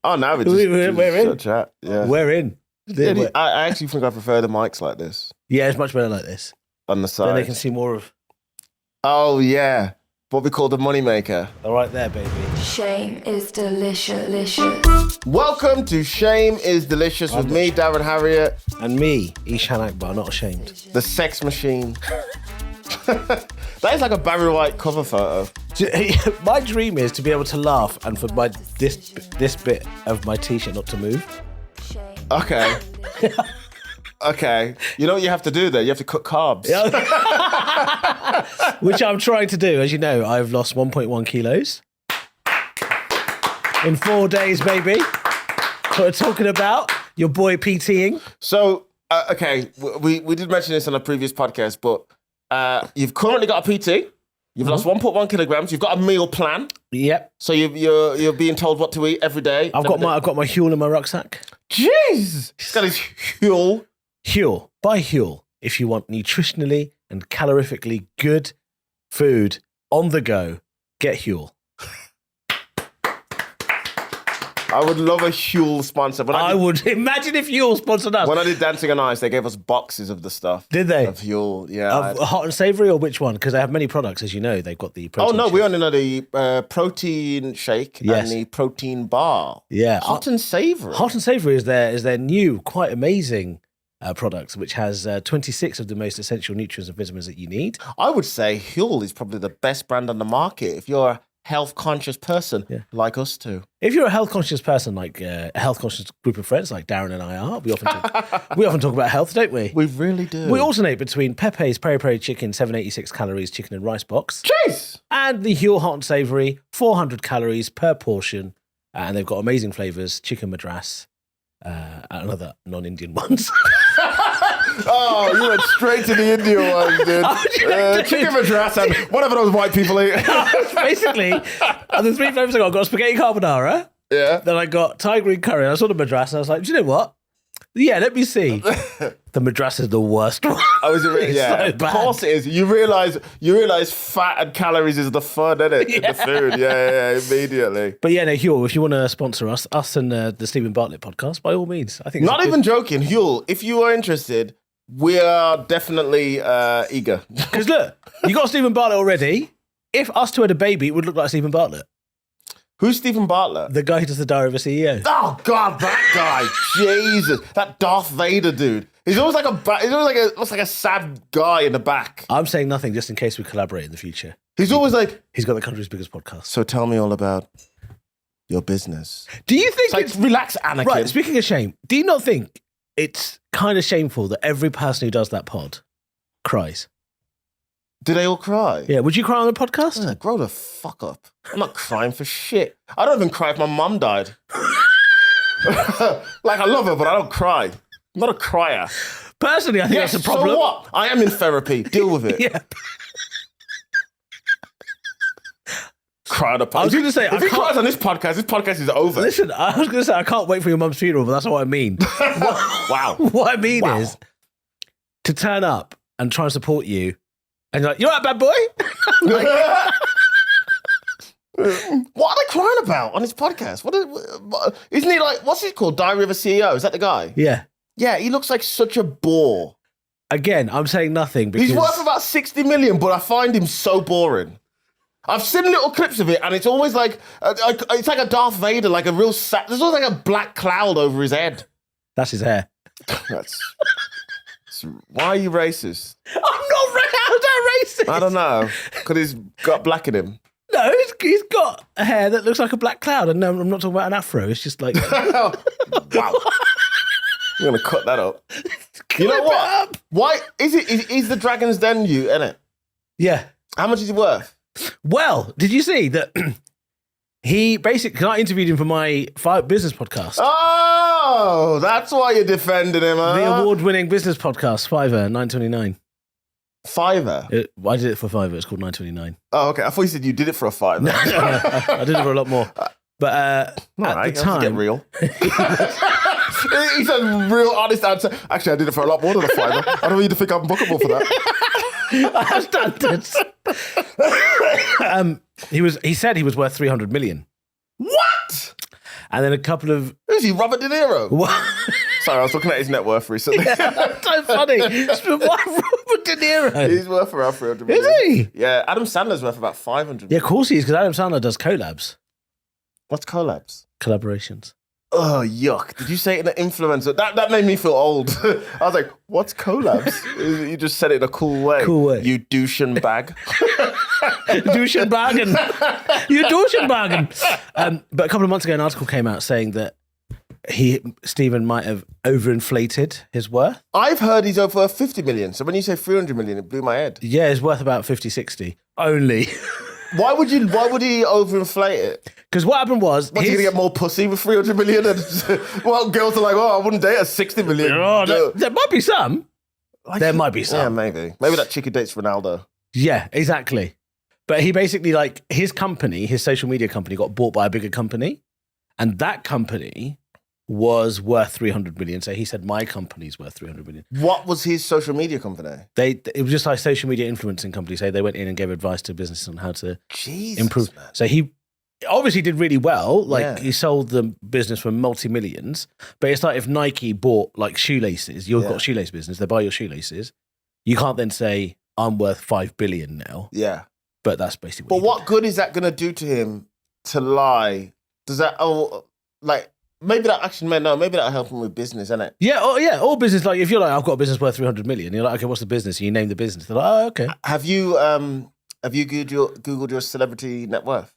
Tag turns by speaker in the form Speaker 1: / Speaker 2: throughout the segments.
Speaker 1: Oh, now we're in. Chat. Yeah.
Speaker 2: We're in.
Speaker 1: Yeah, I actually think I prefer the mics like this.
Speaker 2: Yeah, it's much better like this.
Speaker 1: On the side.
Speaker 2: Then they can see more of...
Speaker 1: Oh, yeah. What we call the moneymaker.
Speaker 2: All right there, baby.
Speaker 3: Shame is delicious.
Speaker 1: Welcome to Shame is Delicious with me, Darren Harriott.
Speaker 2: And me, Eshaan Akbar, not ashamed.
Speaker 1: The sex machine. That is like a Barry White cover photo.
Speaker 2: My dream is to be able to laugh and for this bit of my t-shirt not to move.
Speaker 1: Okay. Okay. You know what you have to do there? You have to cut carbs.
Speaker 2: Which I'm trying to do. As you know, I've lost 1.1 kilos. In 4 days, baby. What we're talking about. Your boy PTing.
Speaker 1: So, okay, we did mention this on a previous podcast, but you've currently got a PT. You've lost 1.1 kilograms. You've got a meal plan. Yep. So you're being told what to eat every day.
Speaker 2: I've got my Huel in my rucksack.
Speaker 1: Jeez. He's got his Huel.
Speaker 2: Huel. Buy Huel if you want nutritionally and calorifically good food on the go. Get Huel.
Speaker 1: I would love a Huel sponsor.
Speaker 2: I would imagine if Huel sponsored us.
Speaker 1: When I did Dancing on Ice, they gave us boxes of the stuff.
Speaker 2: Did they?
Speaker 1: Of Huel, yeah.
Speaker 2: Hot and savoury or which one? Because they have many products, as you know. They've got the protein shake.
Speaker 1: We only know the protein shake and the protein bar.
Speaker 2: Yeah.
Speaker 1: Hot and savoury.
Speaker 2: Hot and savoury is their new, quite amazing product, which has 26 of the most essential nutrients and vitamins that you need.
Speaker 1: I would say Huel is probably the best brand on the market if you're a health-conscious person like us two.
Speaker 2: If you're a health-conscious person, like a health-conscious group of friends like Darren and I are, we often talk about health, don't we?
Speaker 1: We really do.
Speaker 2: We alternate between Pepe's Peri Peri Chicken, 786 calories, chicken and rice box.
Speaker 1: Jeez!
Speaker 2: And the Huel Hot and Savoury, 400 calories per portion. And they've got amazing flavours, chicken madras, and other non-Indian ones.
Speaker 1: Oh, you went straight to the Indian ones, dude. Chicken madras and whatever those white people eat.
Speaker 2: Basically, the three flavours I got spaghetti carbonara.
Speaker 1: Yeah. Then
Speaker 2: I got Thai green curry. And I saw the madras and I was like, do you know what? Yeah, let me see. The madras is the worst one.
Speaker 1: Oh, is it really? Yeah.
Speaker 2: So bad.
Speaker 1: Of course it is. You realise fat and calories is the fun, isn't it? Yeah. The food. Yeah, immediately.
Speaker 2: But yeah, no, Huel, if you want to sponsor us and the Stephen Bartlett podcast, by all means. I think
Speaker 1: not even joking, Huel, if you are interested, we are definitely eager.
Speaker 2: Because look, you got Stephen Bartlett already. If us two had a baby, it would look like Stephen Bartlett.
Speaker 1: Who's Stephen Bartlett?
Speaker 2: The guy who does the Diary of a CEO.
Speaker 1: Oh God, that guy! Jesus, that Darth Vader dude. He's always looks like a sad guy in the back.
Speaker 2: I'm saying nothing just in case we collaborate in the future.
Speaker 1: He's always like,
Speaker 2: he's got the country's biggest podcast.
Speaker 1: So tell me all about your business.
Speaker 2: Do you think
Speaker 1: it's relax, Anakin?
Speaker 2: Right. Speaking of shame, do you not think it's kind of shameful that every person who does that pod cries?
Speaker 1: Do they all cry?
Speaker 2: Yeah. Would you cry on the podcast?
Speaker 1: Yeah, grow the fuck up. I'm not crying for shit. I don't even cry if my mum died. Like, I love her, but I don't cry. I'm not a crier.
Speaker 2: Personally, I think that's a problem.
Speaker 1: So what? I am in therapy. Deal with it.
Speaker 2: Yeah.
Speaker 1: Cry on the podcast.
Speaker 2: I was going to say,
Speaker 1: if he cries on this podcast is over.
Speaker 2: Listen, I was going to say, I can't wait for your mum's funeral, but that's not what I mean.
Speaker 1: Wow.
Speaker 2: What I mean is to turn up and try and support you. And you're like, you all right, bad boy?
Speaker 1: What are they crying about on his podcast? Isn't he like, what's it called? Diary of a CEO? Is that the guy?
Speaker 2: Yeah.
Speaker 1: Yeah, he looks like such a bore.
Speaker 2: Again, I'm saying nothing because...
Speaker 1: He's worth about 60 million, but I find him so boring. I've seen little clips of it, and it's always like, it's like a Darth Vader, like a real... There's always like a black cloud over his head.
Speaker 2: That's his hair.
Speaker 1: Why are you racist?
Speaker 2: I'm not racist.
Speaker 1: I don't know. Because he's got black in him.
Speaker 2: No, he's got a hair that looks like a black cloud. And no, I'm not talking about an afro. It's just like...
Speaker 1: Wow. I'm going to cut that up. You know what? Why? Is the Dragon's Den you, innit?
Speaker 2: Yeah.
Speaker 1: How much is he worth?
Speaker 2: Well, did you see that... He basically, I interviewed him for my business podcast.
Speaker 1: Oh, that's why you're defending him, huh?
Speaker 2: The award-winning business podcast, Fiverr, $9.29.
Speaker 1: Fiverr?
Speaker 2: I did it for Fiverr. It's called $9.29.
Speaker 1: Oh, okay. I thought you said you did it for a Fiverr.
Speaker 2: No, I did it for a lot more. But at the time,
Speaker 1: get real. He's a real honest answer. Actually, I did it for a lot more than a Fiverr. I don't need to think I'm bookable for that.
Speaker 2: I have standards. He said he was worth 300 million.
Speaker 1: What?
Speaker 2: And then a couple of...
Speaker 1: Who's he, Robert De Niro? Sorry, I was looking at his net worth recently.
Speaker 2: That's so funny. Why Robert De Niro?
Speaker 1: He's worth around 300 million.
Speaker 2: Is he?
Speaker 1: Yeah, Adam Sandler's worth about 500
Speaker 2: Yeah, of course he is, because Adam Sandler does collabs.
Speaker 1: What's collabs?
Speaker 2: Collaborations.
Speaker 1: Oh, yuck. Did you say it in an influencer? That made me feel old. I was like, what's collabs? You just said it in a cool way.
Speaker 2: Cool way.
Speaker 1: You douchen bag.
Speaker 2: Douchenbagen. You douchenbagen. But a couple of months ago, an article came out saying that Stephen might have overinflated his worth.
Speaker 1: I've heard he's over 50 million. So when you say 300 million, it blew my head.
Speaker 2: Yeah, his worth about 50, 60. Only.
Speaker 1: Why would he overinflate it?
Speaker 2: Because what happened was...
Speaker 1: What's he going to get more pussy with 300 million? And, well, girls are like, oh, I wouldn't date a 60 million.
Speaker 2: Oh, there might be some. There might be some.
Speaker 1: Yeah, maybe. Maybe that chick who dates Ronaldo.
Speaker 2: Yeah, exactly. But he basically, like, his company, his social media company, got bought by a bigger company. And that company was worth 300 million. So he said, my company's worth 300 million.
Speaker 1: What was his social media company?
Speaker 2: It was just like social media influencing company. So they went in and gave advice to businesses on how to improve.
Speaker 1: Man.
Speaker 2: So he obviously did really well. Like he sold the business for multi-millions. But it's like if Nike bought like shoelaces, you've got a shoelace business, they buy your shoelaces. You can't then say, I'm worth 5 billion now.
Speaker 1: Yeah.
Speaker 2: But that's basically
Speaker 1: But what good is that going to do to him to lie? Does that, maybe that actually maybe that'll help him with business, isn't it?
Speaker 2: Yeah, all business. Like if you're like, I've got a business worth 300 million, you're like, okay, what's the business? And you name the business. They're like, oh, okay.
Speaker 1: Have you Googled your celebrity net worth?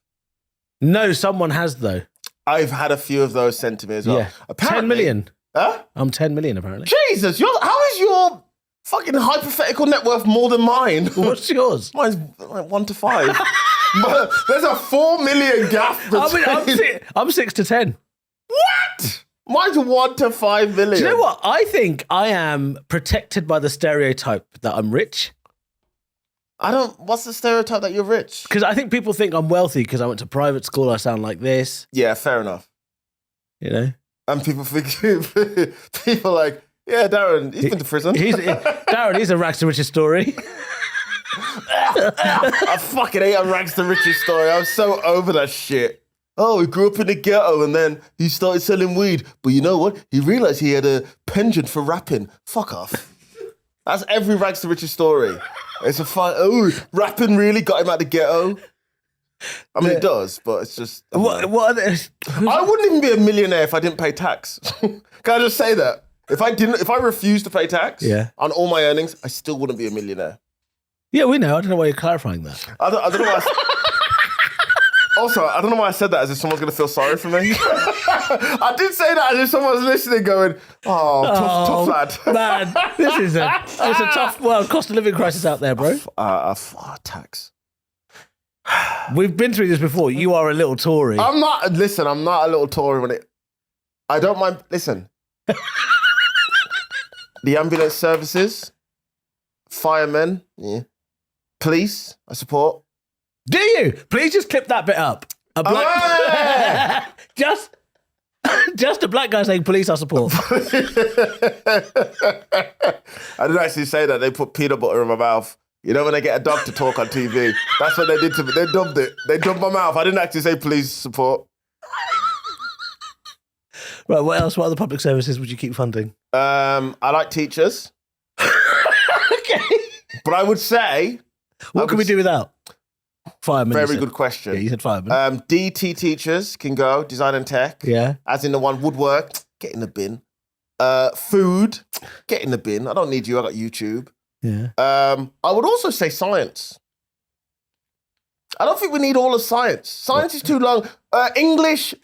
Speaker 2: No, someone has though.
Speaker 1: I've had a few of those sent to me as well.
Speaker 2: Yeah,
Speaker 1: apparently,
Speaker 2: 10 million.
Speaker 1: Huh?
Speaker 2: I'm 10 million apparently.
Speaker 1: Jesus, how is your fucking hypothetical net worth more than mine?
Speaker 2: What's yours?
Speaker 1: Mine's like 1 to 5. But there's a 4 million gap between...
Speaker 2: I'm 6 to 10.
Speaker 1: What? Mine's 1 to 5 million.
Speaker 2: Do you know what? I think I am protected by the stereotype that I'm rich.
Speaker 1: What's the stereotype that you're rich?
Speaker 2: Because I think people think I'm wealthy because I went to private school, I sound like this.
Speaker 1: Yeah, fair enough.
Speaker 2: You know?
Speaker 1: And people like, yeah, Darren, he's been to prison.
Speaker 2: Darren, he's a rags to riches story.
Speaker 1: I fucking hate a rags to riches story. I'm so over that shit. Oh, he grew up in the ghetto and then he started selling weed. But you know what? He realised he had a penchant for rapping. Fuck off. That's every rags to riches story. It's a fun. Oh, rapping really got him out of the ghetto. I mean, it does, but it's just.
Speaker 2: What are they?
Speaker 1: I wouldn't even be a millionaire if I didn't pay tax. Can I just say that? If I refused to pay tax on all my earnings, I still wouldn't be a millionaire.
Speaker 2: Yeah, we know. I don't know why you're clarifying that.
Speaker 1: I don't know why. Also, I don't know why I said that as if someone's going to feel sorry for me. I did say that as if someone's listening going, tough lad.
Speaker 2: Man, it's a tough, cost of living crisis out there, bro.
Speaker 1: Tax.
Speaker 2: We've been through this before. You are a little Tory.
Speaker 1: I'm not a little Tory I don't mind, listen. The ambulance services, firemen, police, I support.
Speaker 2: Do you? Please just clip that bit up. A black... just a black guy saying police I support.
Speaker 1: I didn't actually say that. They put peanut butter in my mouth. You know when they get a dog to talk on TV? That's what they did to me. They dubbed it. They dubbed my mouth. I didn't actually say police support.
Speaker 2: Right, what else? What other public services would you keep funding?
Speaker 1: I like teachers.
Speaker 2: Okay.
Speaker 1: But I would say...
Speaker 2: What can we do without? Firemen.
Speaker 1: Very good question.
Speaker 2: Yeah, you said firemen.
Speaker 1: DT teachers can go, design and tech.
Speaker 2: Yeah.
Speaker 1: As in the one, woodwork, get in the bin. Food, get in the bin. I don't need you, I got YouTube.
Speaker 2: Yeah.
Speaker 1: I would also say science. I don't think we need all of science. Science is too long. English,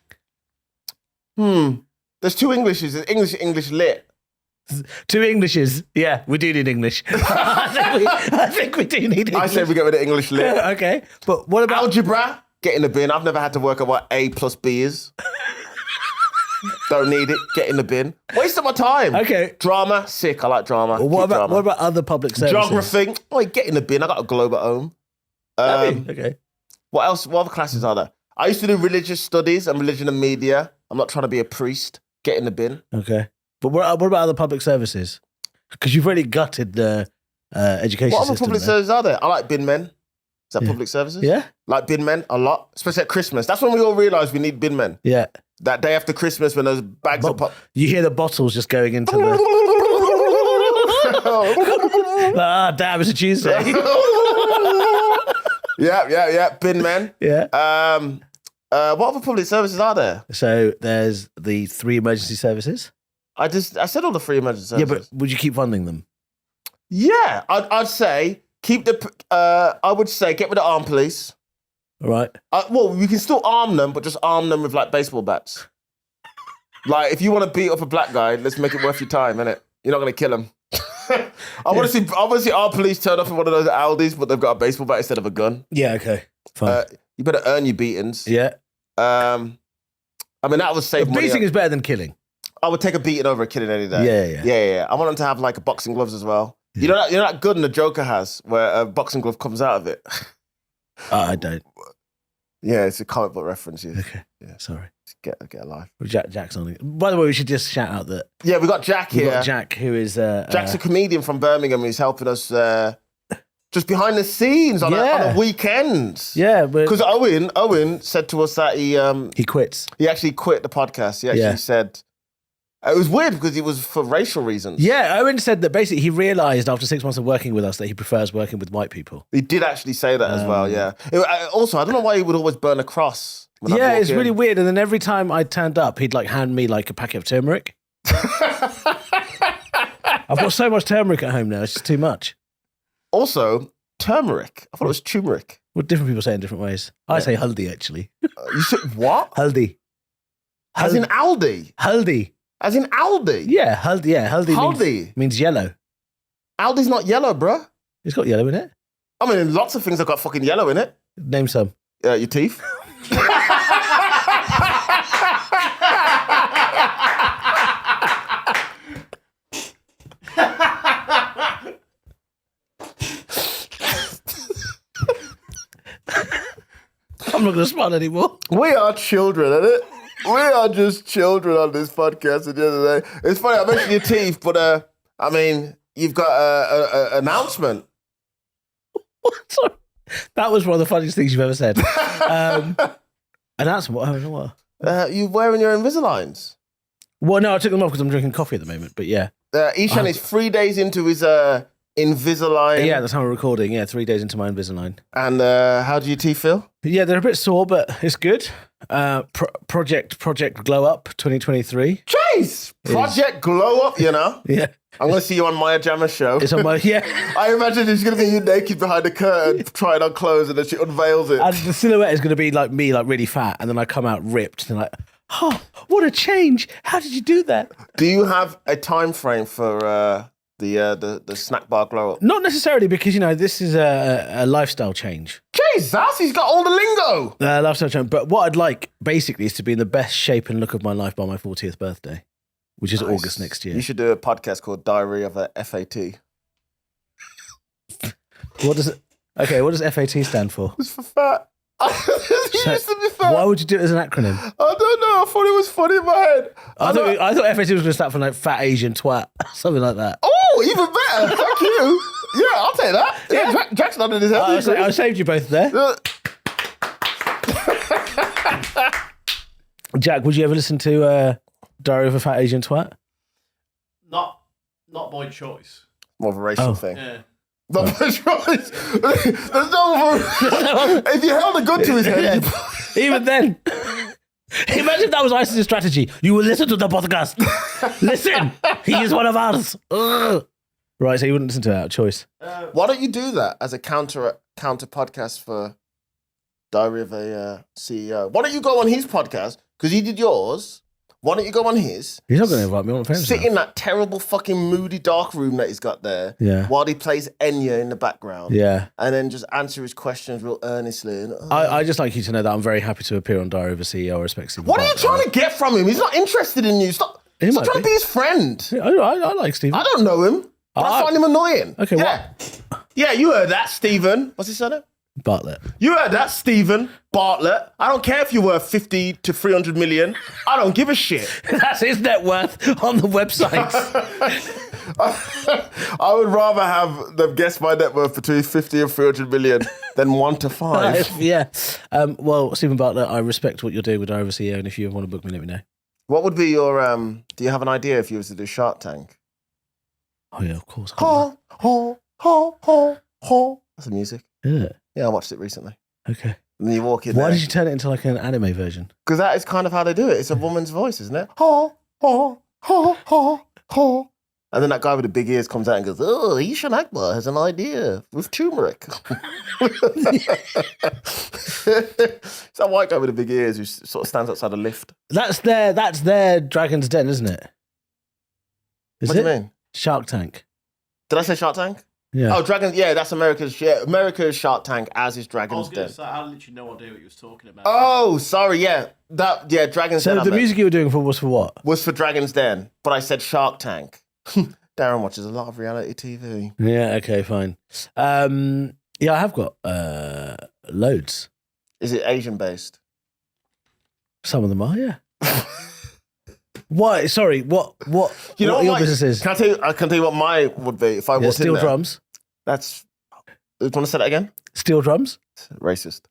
Speaker 1: there's 2 Englishes. There's English lit.
Speaker 2: 2 Englishes. Yeah, we do need English. I think we do need English.
Speaker 1: I say we get rid of English lit.
Speaker 2: Okay, but what about...
Speaker 1: Algebra, get in the bin. I've never had to work out what A plus B is. Don't need it. Get in the bin. Waste of my time.
Speaker 2: Okay.
Speaker 1: Drama, sick. I like drama.
Speaker 2: What about other public services?
Speaker 1: Geography. Oh, get in the bin. I got a globe at home.
Speaker 2: Okay.
Speaker 1: What else? What other classes are there? I used to do religious studies and religion and media. I'm not trying to be a priest. Get in the bin.
Speaker 2: Okay. But what about other public services? Because you've already gutted the education
Speaker 1: What
Speaker 2: system.
Speaker 1: other public services are there? I like bin men. Is that public services?
Speaker 2: Yeah.
Speaker 1: Like bin men a lot, especially at Christmas. That's when we all realise we need bin men.
Speaker 2: Yeah.
Speaker 1: That day after Christmas when those bags are pop.
Speaker 2: You hear the bottles just going into the... damn, it's a Tuesday.
Speaker 1: Yeah. Bin men.
Speaker 2: Yeah.
Speaker 1: What other public services are there?
Speaker 2: So there's the 3 emergency services.
Speaker 1: I said all the 3 emergency services.
Speaker 2: Yeah, but would you keep funding them?
Speaker 1: Yeah, I'd say keep the. I would say get rid of armed police.
Speaker 2: All right.
Speaker 1: Well, we can still arm them, but just arm them with like baseball bats. Like if you want to beat up a black guy, let's make it worth your time, innit? You're not gonna kill him. I want to see our police turn up in one of those Aldis, but they've got a baseball bat instead of a gun.
Speaker 2: Yeah. Okay. Fine.
Speaker 1: You better earn your beatings.
Speaker 2: Yeah.
Speaker 1: I mean that would save money.
Speaker 2: Beating is better than killing.
Speaker 1: I would take a beating over a killing any day. Yeah. I want them to have like a boxing gloves as well. Yeah. You know that gun the Joker has, where a boxing glove comes out of it.
Speaker 2: I don't.
Speaker 1: Yeah, it's a comic book reference. Yeah.
Speaker 2: Okay. Yeah. Sorry.
Speaker 1: Get a life.
Speaker 2: Jack's on it. By the way, we should just shout out that.
Speaker 1: Yeah, we got Jack here.
Speaker 2: We got Jack, who is.
Speaker 1: Jack's a comedian from Birmingham. He's helping us just behind the scenes on a weekend.
Speaker 2: Yeah,
Speaker 1: because Owen said to us that he
Speaker 2: quits.
Speaker 1: He actually quit the podcast. He actually said. It was weird because it was for racial reasons.
Speaker 2: Yeah, Owen said that basically he realised after 6 months of working with us that he prefers working with white people.
Speaker 1: He did actually say that as well, yeah. Also, I don't know why he would always burn a cross.
Speaker 2: Yeah, it's really weird. And then every time I turned up, he'd like hand me like a packet of turmeric. I've got so much turmeric at home now, it's just too much.
Speaker 1: Also, turmeric. I thought it was turmeric.
Speaker 2: Well, different people say it in different ways. I say haldi, actually.
Speaker 1: You said what?
Speaker 2: Haldi.
Speaker 1: As in Aldi?
Speaker 2: Haldi.
Speaker 1: As in Aldi?
Speaker 2: Yeah, haldi. Yeah, haldi means yellow.
Speaker 1: Aldi's not yellow, bruh.
Speaker 2: It's got yellow in it.
Speaker 1: I mean, lots of things have got fucking yellow in it.
Speaker 2: Name some.
Speaker 1: Your teeth.
Speaker 2: I'm not going to smile anymore.
Speaker 1: We are children, isn't it? We are just children on this podcast at the end of the day. It's funny, I mentioned your teeth, but I mean, you've got an announcement.
Speaker 2: Sorry. That was one of the funniest things you've ever said. Announcement? What?
Speaker 1: You're wearing your Invisaligns.
Speaker 2: Well, no, I took them off because I'm drinking coffee at the moment, but yeah.
Speaker 1: Eshaan is 3 days into his Invisalign.
Speaker 2: Yeah, that's how we're recording. Yeah, 3 days into my Invisalign.
Speaker 1: And how do your teeth feel?
Speaker 2: Yeah, they're a bit sore, but it's good. Project Glow Up 2023.
Speaker 1: Jeez! Project Glow Up, you know?
Speaker 2: Yeah.
Speaker 1: I'm going to see you on Maya Jammer's show.
Speaker 2: It's on my, yeah.
Speaker 1: I imagine it's going to be you naked behind the curtain, trying on clothes, and then she unveils it.
Speaker 2: And the silhouette is going to be like me, like really fat, and then I come out ripped, and like, oh, what a change. How did you do that?
Speaker 1: Do you have a time frame for the snack bar glow up?
Speaker 2: Not necessarily, because, you know, this is a lifestyle change.
Speaker 1: Jesus, he's got all the lingo.
Speaker 2: Lifestyle change. But what I'd like, basically, is to be in the best shape and look of my life by my 40th birthday, which is August next year.
Speaker 1: You should do a podcast called Diary of a FAT.
Speaker 2: What does FAT stand for?
Speaker 1: It's for fat. It used to be fat.
Speaker 2: Why would you do it as an acronym?
Speaker 1: I don't know. I thought it was funny in my head.
Speaker 2: I thought FAT was going to stand for like fat Asian twat, something like that.
Speaker 1: Oh, even better. Thank you. Yeah, I'll take that. Yeah, Jack's nodding his head.
Speaker 2: I saved you both there. Jack, would you ever listen to Diary of a Fat Asian Twat?
Speaker 4: Not by choice.
Speaker 1: More of a racial thing.
Speaker 4: Yeah.
Speaker 1: Not by choice. There's no if you held a gun to his head.
Speaker 2: Even then. Imagine if that was ISIS's strategy. You will listen to the podcast. Listen. He is one of ours. Ugh. Right, so you wouldn't listen to it out of choice.
Speaker 1: Why don't you do that as a counter podcast for Diary of a CEO? Why don't you go on his podcast? Because he did yours. Why don't you go on his?
Speaker 2: He's not going to invite me on the
Speaker 1: Sit in that terrible fucking moody dark room that he's got there.
Speaker 2: Yeah.
Speaker 1: While he plays Enya in the background.
Speaker 2: Yeah.
Speaker 1: And then just answer his questions real earnestly. And,
Speaker 2: I just like you to know that I'm very happy to appear on Diary of a CEO. I respect Stephen.
Speaker 1: What are you trying to get from him? He's not interested in you. Stop trying to be his friend.
Speaker 2: I like Stephen.
Speaker 1: I don't know him. But I find him annoying.
Speaker 2: Okay,
Speaker 1: yeah. Yeah, you heard that, Stephen. What's his surname?
Speaker 2: Bartlett.
Speaker 1: You heard that, Stephen Bartlett. I don't care if you're worth 50 to 300 million. I don't give a shit.
Speaker 2: That's his net worth on the website.
Speaker 1: I would rather have them guess my net worth between 50 and 300 million than 1 to 5.
Speaker 2: Yeah. Well, Stephen Bartlett, I respect what you're doing with Diver CEO, and if you want to book me, let me know.
Speaker 1: What would be your, do you have an idea if you was to do Shark Tank?
Speaker 2: Oh, yeah, of course.
Speaker 1: Ho, ho, ho, ho, ho. That's the music.
Speaker 2: Yeah.
Speaker 1: Yeah, I watched it recently.
Speaker 2: Okay.
Speaker 1: And then you walk in
Speaker 2: Why
Speaker 1: there.
Speaker 2: did you turn it into like an anime version?
Speaker 1: Because that is kind of how they do it. It's a woman's voice, isn't it? Ho, ho, ho, ho, ho. And then that guy with the big ears comes out and goes, oh, Eshaan Akbar has an idea with turmeric. It's that white guy with the big ears who sort of stands outside a lift.
Speaker 2: That's their Dragon's Den, isn't it?
Speaker 1: What do you mean?
Speaker 2: Shark Tank.
Speaker 1: Did I say Shark Tank?
Speaker 2: Yeah.
Speaker 1: Oh, Dragon. Yeah, that's America's Shark Tank, as is Dragon's Den.
Speaker 4: I had literally no idea what you was talking about.
Speaker 1: Oh, sorry. Yeah, Dragon's Den.
Speaker 2: So the music you were doing was for what?
Speaker 1: Was for Dragon's Den, but I said Shark Tank. Darren watches a lot of reality TV.
Speaker 2: Yeah. Okay. Fine. Yeah, I have got loads.
Speaker 1: Is it Asian based?
Speaker 2: Some of them are. Yeah. Why? Sorry. What?
Speaker 1: You know
Speaker 2: what your
Speaker 1: my,
Speaker 2: business is?
Speaker 1: Can I tell you what mine would be if I walked in
Speaker 2: steel
Speaker 1: there?
Speaker 2: drums.
Speaker 1: That's. Do you want to say that again?
Speaker 2: Steel drums.
Speaker 1: Racist.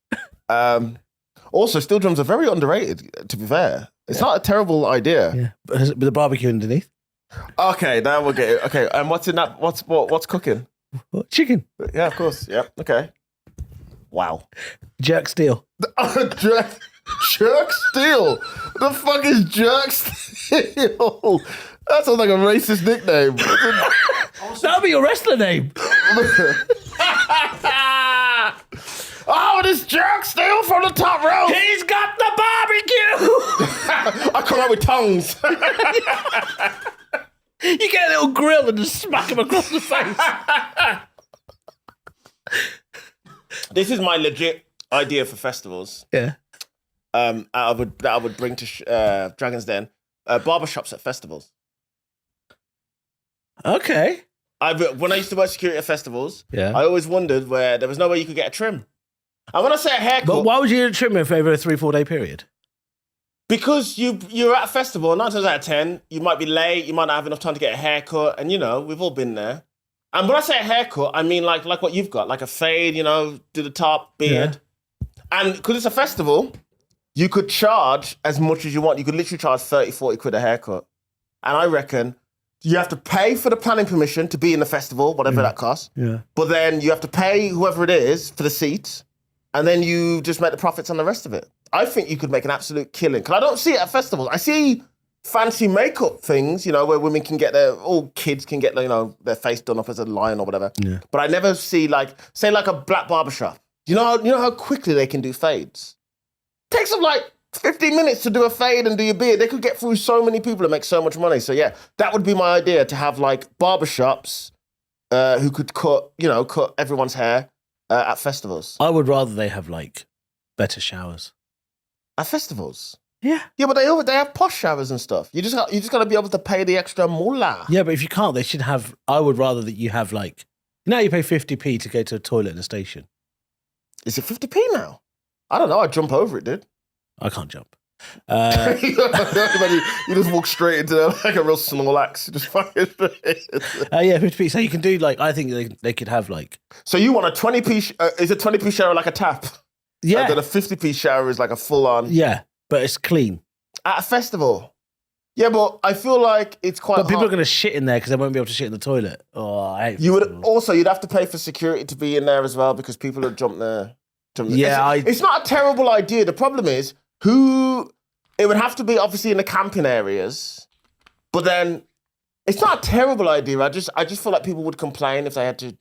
Speaker 1: Also, steel drums are very underrated. To be fair, it's not a terrible idea.
Speaker 2: Yeah, but with the barbecue underneath.
Speaker 1: Okay, now we'll get it. Okay, and what's in that? What's cooking?
Speaker 2: What? Chicken.
Speaker 1: Yeah, of course. Yeah. Okay. Wow.
Speaker 2: Jerk steel.
Speaker 1: Jerk steel. The fuck is jerk steel? That sounds like a racist nickname.
Speaker 2: That'll be your wrestler name.
Speaker 1: Oh, this jerk steel from the top row.
Speaker 2: He's got the barbecue.
Speaker 1: I come out with tongues.
Speaker 2: You get a little grill and just smack him across the face.
Speaker 1: This is my legit idea for festivals.
Speaker 2: Yeah.
Speaker 1: That I would bring to Dragon's Den. Barbershops at festivals.
Speaker 2: Okay.
Speaker 1: When I used to work security at festivals,
Speaker 2: Yeah.
Speaker 1: I always wondered where there was no way you could get a trim. And when I say a haircut,
Speaker 2: But why would you trim it for over a 3-4 day period?
Speaker 1: because you're at a festival, 9 times out of 10, you might be late, you might not have enough time to get a haircut, and we've all been there. And when I say a haircut, I mean like what you've got, like a fade, do the top, beard. Yeah. And because it's a festival, you could charge as much as you want. You could literally charge 30, 40 quid a haircut. And I reckon you have to pay for the planning permission to be in the festival, whatever that costs.
Speaker 2: Yeah.
Speaker 1: But then you have to pay whoever it is for the seats, and then you just make the profits on the rest of it. I think you could make an absolute killing. Because I don't see it at festivals. I see fancy makeup things, where women can get all kids can get, their face done up as a lion or whatever.
Speaker 2: Yeah.
Speaker 1: But I never see, say a black barbershop. You know how quickly they can do fades? Takes them 15 minutes to do a fade and do your beard. They could get through so many people and make so much money. So yeah, that would be my idea, to have barbershops who could cut everyone's hair at festivals.
Speaker 2: I would rather they have better showers.
Speaker 1: At festivals?
Speaker 2: Yeah.
Speaker 1: Yeah, but they have posh showers and stuff. You just got to be able to pay the extra moolah.
Speaker 2: Yeah, but if you can't, they should have. I would rather that you have now you pay 50p to go to a toilet in a station.
Speaker 1: Is it 50p now? I don't know. I jump over it, dude.
Speaker 2: I can't jump.
Speaker 1: You just walk straight into there like a real Snorlax. Just fucking straight.
Speaker 2: Yeah, 50p. So you can do I think they could have
Speaker 1: So you want a 20p? Is a 20p shower like a tap?
Speaker 2: Yeah.
Speaker 1: And then a 50p shower is like a full on.
Speaker 2: Yeah, but it's clean.
Speaker 1: At a festival. Yeah, but I feel like it's quite.
Speaker 2: But people are going to shit in there because they won't be able to shit in the toilet. Oh, I hate festivals.
Speaker 1: You'd have to pay for security to be in there as well, because people would jump there.
Speaker 2: Yeah,
Speaker 1: it's not a terrible idea. The problem is it would have to be obviously in the camping areas, but then it's not a terrible idea. I just feel like people would complain if they had to.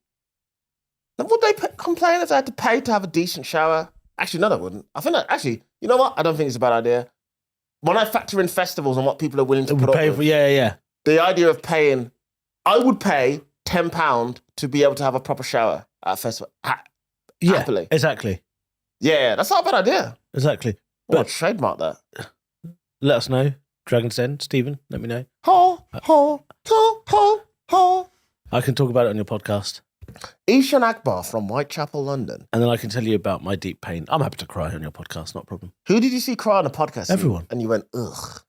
Speaker 1: Would they complain if they had to pay to have a decent shower? Actually, no, they wouldn't. I think you know what? I don't think it's a bad idea. When I factor in festivals and what people are willing to put up with,
Speaker 2: yeah.
Speaker 1: The idea of paying, I would pay £10 to be able to have a proper shower at a festival.
Speaker 2: Yeah,
Speaker 1: happily.
Speaker 2: Exactly.
Speaker 1: Yeah, that's not a bad idea.
Speaker 2: Exactly.
Speaker 1: But trademark that.
Speaker 2: Let us know. Dragon's Den, Stephen, let me know.
Speaker 1: Ho, ho, ho, ho, ho.
Speaker 2: I can talk about it on your podcast.
Speaker 1: Eshaan Akbar from Whitechapel, London.
Speaker 2: And then I can tell you about my deep pain. I'm happy to cry on your podcast, not a problem.
Speaker 1: Who did you see cry on a podcast?
Speaker 2: Everyone.
Speaker 1: And you went, ugh.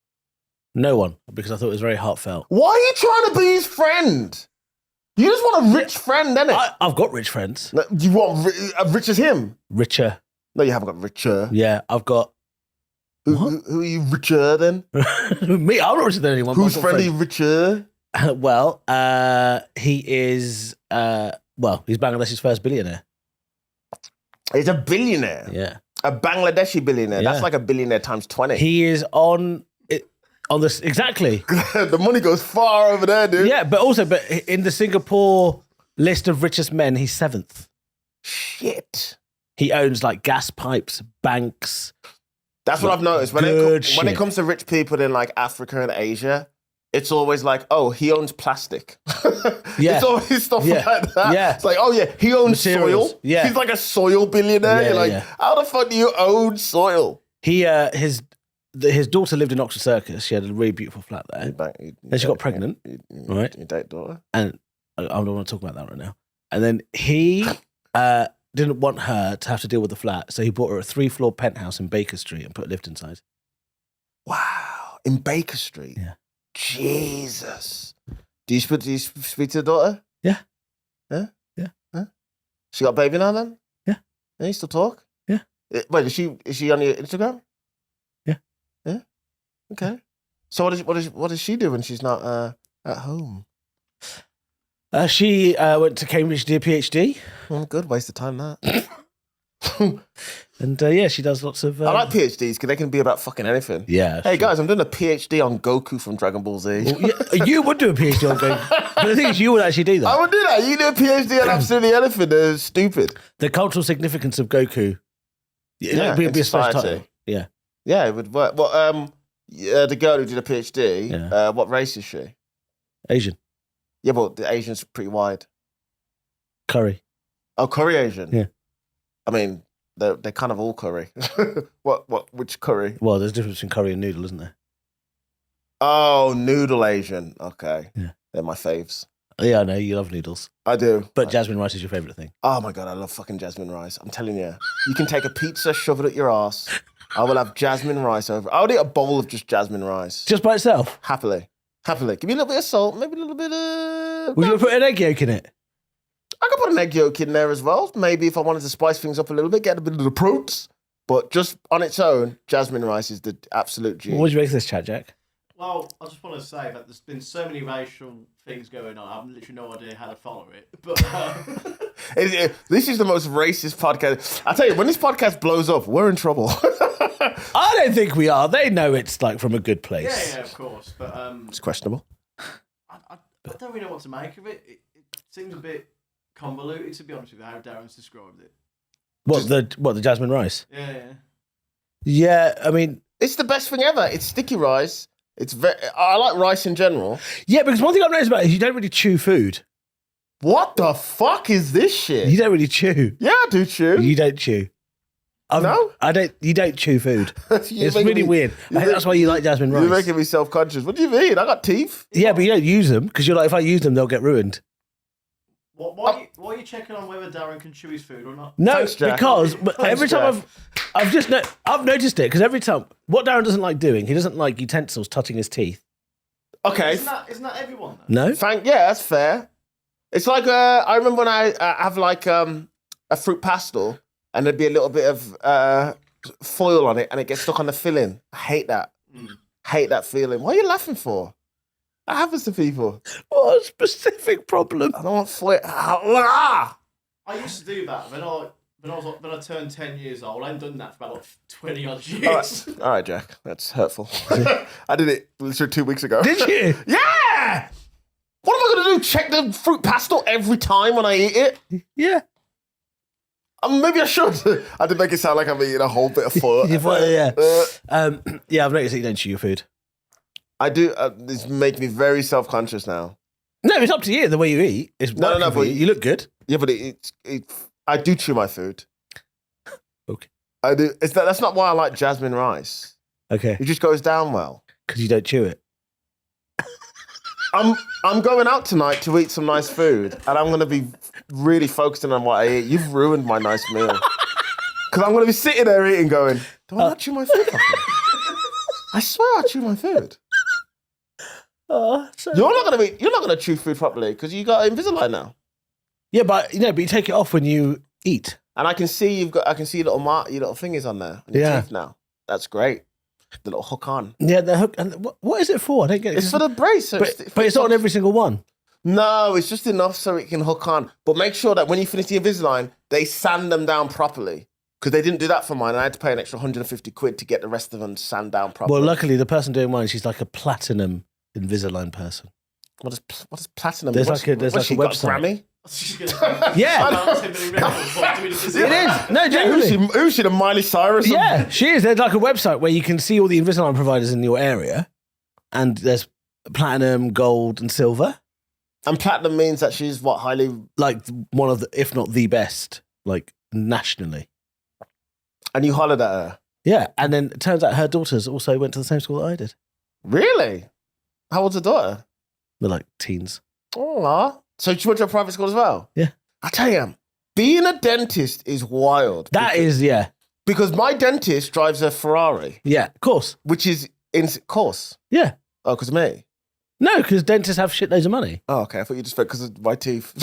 Speaker 2: No one, because I thought it was very heartfelt.
Speaker 1: Why are you trying to be his friend? You just want a rich friend, innit?
Speaker 2: I've got rich friends.
Speaker 1: No, you want rich as him?
Speaker 2: Richer.
Speaker 1: No, you haven't got richer.
Speaker 2: Yeah, I've got...
Speaker 1: Who are you richer than?
Speaker 2: Me, I'm not richer than anyone.
Speaker 1: Whose friend are you richer?
Speaker 2: Well, he is... he's Bangladesh's first billionaire.
Speaker 1: He's a billionaire?
Speaker 2: Yeah.
Speaker 1: A Bangladeshi billionaire?
Speaker 2: Yeah.
Speaker 1: That's like a billionaire times 20.
Speaker 2: He is on this... Exactly.
Speaker 1: The money goes far over there, dude.
Speaker 2: Yeah, but in the Singapore list of richest men, he's 7th.
Speaker 1: Shit.
Speaker 2: He owns like gas pipes, banks.
Speaker 1: That's what I've noticed. When it comes to rich people in like Africa and Asia, it's always like, oh, he owns plastic.
Speaker 2: Yeah.
Speaker 1: It's always stuff like that.
Speaker 2: Yeah.
Speaker 1: It's like, oh yeah, he owns
Speaker 2: Materials.
Speaker 1: soil.
Speaker 2: Yeah.
Speaker 1: He's like a soil billionaire.
Speaker 2: Yeah,
Speaker 1: You're like, how the fuck do you own soil?
Speaker 2: His daughter lived in Oxford Circus. She had a really beautiful flat there. Then she got pregnant, right?
Speaker 1: You date daughter.
Speaker 2: And I don't want to talk about that right now. And then he didn't want her to have to deal with the flat, so he bought her a 3-floor penthouse in Baker Street and put a lift inside.
Speaker 1: Wow. In Baker Street?
Speaker 2: Yeah.
Speaker 1: Jesus. Do you speak to the daughter?
Speaker 2: Yeah.
Speaker 1: Yeah?
Speaker 2: Yeah.
Speaker 1: Huh? She got a baby now then?
Speaker 2: Yeah.
Speaker 1: Yeah, you still talk?
Speaker 2: Yeah.
Speaker 1: Wait, is she on your Instagram?
Speaker 2: Yeah.
Speaker 1: Yeah? Okay. So what does she do when she's not at home?
Speaker 2: She went to Cambridge to do a PhD.
Speaker 1: Oh, good. Waste of time, that.
Speaker 2: And she does lots of...
Speaker 1: I like PhDs because they can be about fucking anything.
Speaker 2: Yeah.
Speaker 1: Hey, guys, I'm doing a PhD on Goku from Dragon Ball Z.
Speaker 2: Well, you would do a PhD on Goku. But the thing is, you would actually do that.
Speaker 1: I would do that. You do a PhD on absolutely anything. They're stupid.
Speaker 2: The cultural significance of Goku.
Speaker 1: Yeah,
Speaker 2: it'd be a special
Speaker 1: society.
Speaker 2: title. Yeah.
Speaker 1: Yeah, it would work. Well, the girl who did a PhD, what race is she?
Speaker 2: Asian.
Speaker 1: Yeah, but the Asian's pretty wide.
Speaker 2: Curry.
Speaker 1: Oh, curry Asian?
Speaker 2: Yeah.
Speaker 1: I mean, they're kind of all curry. Which curry?
Speaker 2: Well, there's a difference between curry and noodle, isn't there?
Speaker 1: Oh, noodle Asian. Okay.
Speaker 2: Yeah.
Speaker 1: They're my faves.
Speaker 2: Yeah, I know. You love noodles.
Speaker 1: I do.
Speaker 2: But jasmine rice is your favourite thing.
Speaker 1: Oh my God, I love fucking jasmine rice. I'm telling you. You can take a pizza, shove it at your ass. I will have jasmine rice over. I would eat a bowl of just jasmine rice.
Speaker 2: Just by itself?
Speaker 1: Happily. Give me a little bit of salt, maybe a little bit of...
Speaker 2: Would you put an egg yolk in it?
Speaker 1: I could put an egg yolk in there as well. Maybe if I wanted to spice things up a little bit, get a bit of the proteins. But just on its own, jasmine rice is the absolute G.
Speaker 2: What do you make of this chat, Jack?
Speaker 4: Well, I just want to say that there's been so many racial things going on. I have literally no idea how to follow it. But
Speaker 1: this is the most racist podcast. I tell you, when this podcast blows up, we're in trouble.
Speaker 2: I don't think we are. They know it's like from a good place.
Speaker 4: yeah, of course. But
Speaker 1: It's questionable.
Speaker 4: I don't really know what to make of it. It seems a bit convoluted, to be honest with you, how Darren's described it.
Speaker 2: What the jasmine rice?
Speaker 4: Yeah.
Speaker 2: Yeah, I mean,
Speaker 1: It's the best thing ever. It's sticky rice. I like rice in general.
Speaker 2: yeah, because one thing I've noticed about it is you don't really chew food.
Speaker 1: What the fuck is this shit?
Speaker 2: You don't really chew.
Speaker 1: Yeah, I do chew.
Speaker 2: You don't chew.
Speaker 1: No?
Speaker 2: I don't. You don't chew food. It's
Speaker 1: making
Speaker 2: really
Speaker 1: me-
Speaker 2: weird. I think that's why you like jasmine rice.
Speaker 1: You're making me self-conscious. What do you mean? I got teeth.
Speaker 2: Yeah, but you don't use them because you're like, if I use them, they'll get ruined.
Speaker 4: Why are you checking on whether Darren can chew his food or not?
Speaker 2: No,
Speaker 1: Thanks, Jack.
Speaker 2: because
Speaker 1: Thanks,
Speaker 2: every time
Speaker 1: Jack.
Speaker 2: I've noticed it because every time what Darren doesn't like doing, he doesn't like utensils touching his teeth.
Speaker 1: Okay.
Speaker 4: Isn't that everyone though?
Speaker 2: No,
Speaker 1: Yeah, that's fair. It's like I remember when I have like a fruit pastel and there'd be a little bit of foil on it and it gets stuck on the filling. I hate that. Hate that feeling. What are you laughing for? That happens to people.
Speaker 2: what a specific problem.
Speaker 1: I don't want foil. Ah!
Speaker 4: I used to do that when I turned 10 years old. I hadn't done that for about like 20 odd years.
Speaker 1: All right, Jack. That's hurtful. I did it literally 2 weeks ago.
Speaker 2: Did you?
Speaker 1: Yeah! What am I going to do? Check the fruit pastel every time when I eat it?
Speaker 2: Yeah.
Speaker 1: Maybe I should. I did make it sound like I'm eating a whole bit of foil.
Speaker 2: Yeah. Yeah, I've noticed that you don't chew your food.
Speaker 1: I do. This makes me very self-conscious now.
Speaker 2: No, it's up to you the way you eat. It's
Speaker 1: No,
Speaker 2: but
Speaker 1: but
Speaker 2: you look good.
Speaker 1: Yeah, but I do chew my food.
Speaker 2: Okay.
Speaker 1: I do. That's not why I like jasmine rice.
Speaker 2: Okay.
Speaker 1: It just goes down well.
Speaker 2: Because you don't chew it.
Speaker 1: I'm going out tonight to eat some nice food, and I'm going to be really focusing on what I eat. You've ruined my nice meal. Because I'm going to be sitting there eating, going, do I not chew my food properly? I swear I chew my food. You're not gonna chew food properly because you got Invisalign now.
Speaker 2: Yeah, but you take it off when you eat.
Speaker 1: And I can see your little fingers on there. On your teeth now. That's great. The little hook on.
Speaker 2: Yeah, the hook. And what is it for? I don't get it.
Speaker 1: It's for the brace. So
Speaker 2: but it's not on every single one.
Speaker 1: No, it's just enough so it can hook on. But make sure that when you finish the Invisalign, they sand them down properly. Because they didn't do that for mine. And I had to pay an extra 150 quid to get the rest of them sand down properly.
Speaker 2: Well, luckily, the person doing mine, she's like a platinum Invisalign person.
Speaker 1: What is platinum?
Speaker 2: There's like a website.
Speaker 1: Got a Grammy?
Speaker 2: Yeah. It is. No, genuinely.
Speaker 1: Who's she, the Miley Cyrus?
Speaker 2: Yeah, she is. There's like a website where you can see all the Invisalign providers in your area. And there's platinum, gold, and silver.
Speaker 1: And platinum means that she's what, highly...
Speaker 2: Like one of the, if not the best, like nationally.
Speaker 1: And you hollered at her?
Speaker 2: Yeah, and then it turns out her daughters also went to the same school that I did.
Speaker 1: Really? How old's her daughter?
Speaker 2: They're like teens.
Speaker 1: Oh, so she went to a private school as well?
Speaker 2: Yeah.
Speaker 1: I tell you, being a dentist is wild. Because my dentist drives a Ferrari.
Speaker 2: Yeah, of course.
Speaker 1: Which is in course.
Speaker 2: Yeah.
Speaker 1: Oh, because of me?
Speaker 2: No, because dentists have shitloads of money.
Speaker 1: Oh, okay. I thought you just meant because of my teeth.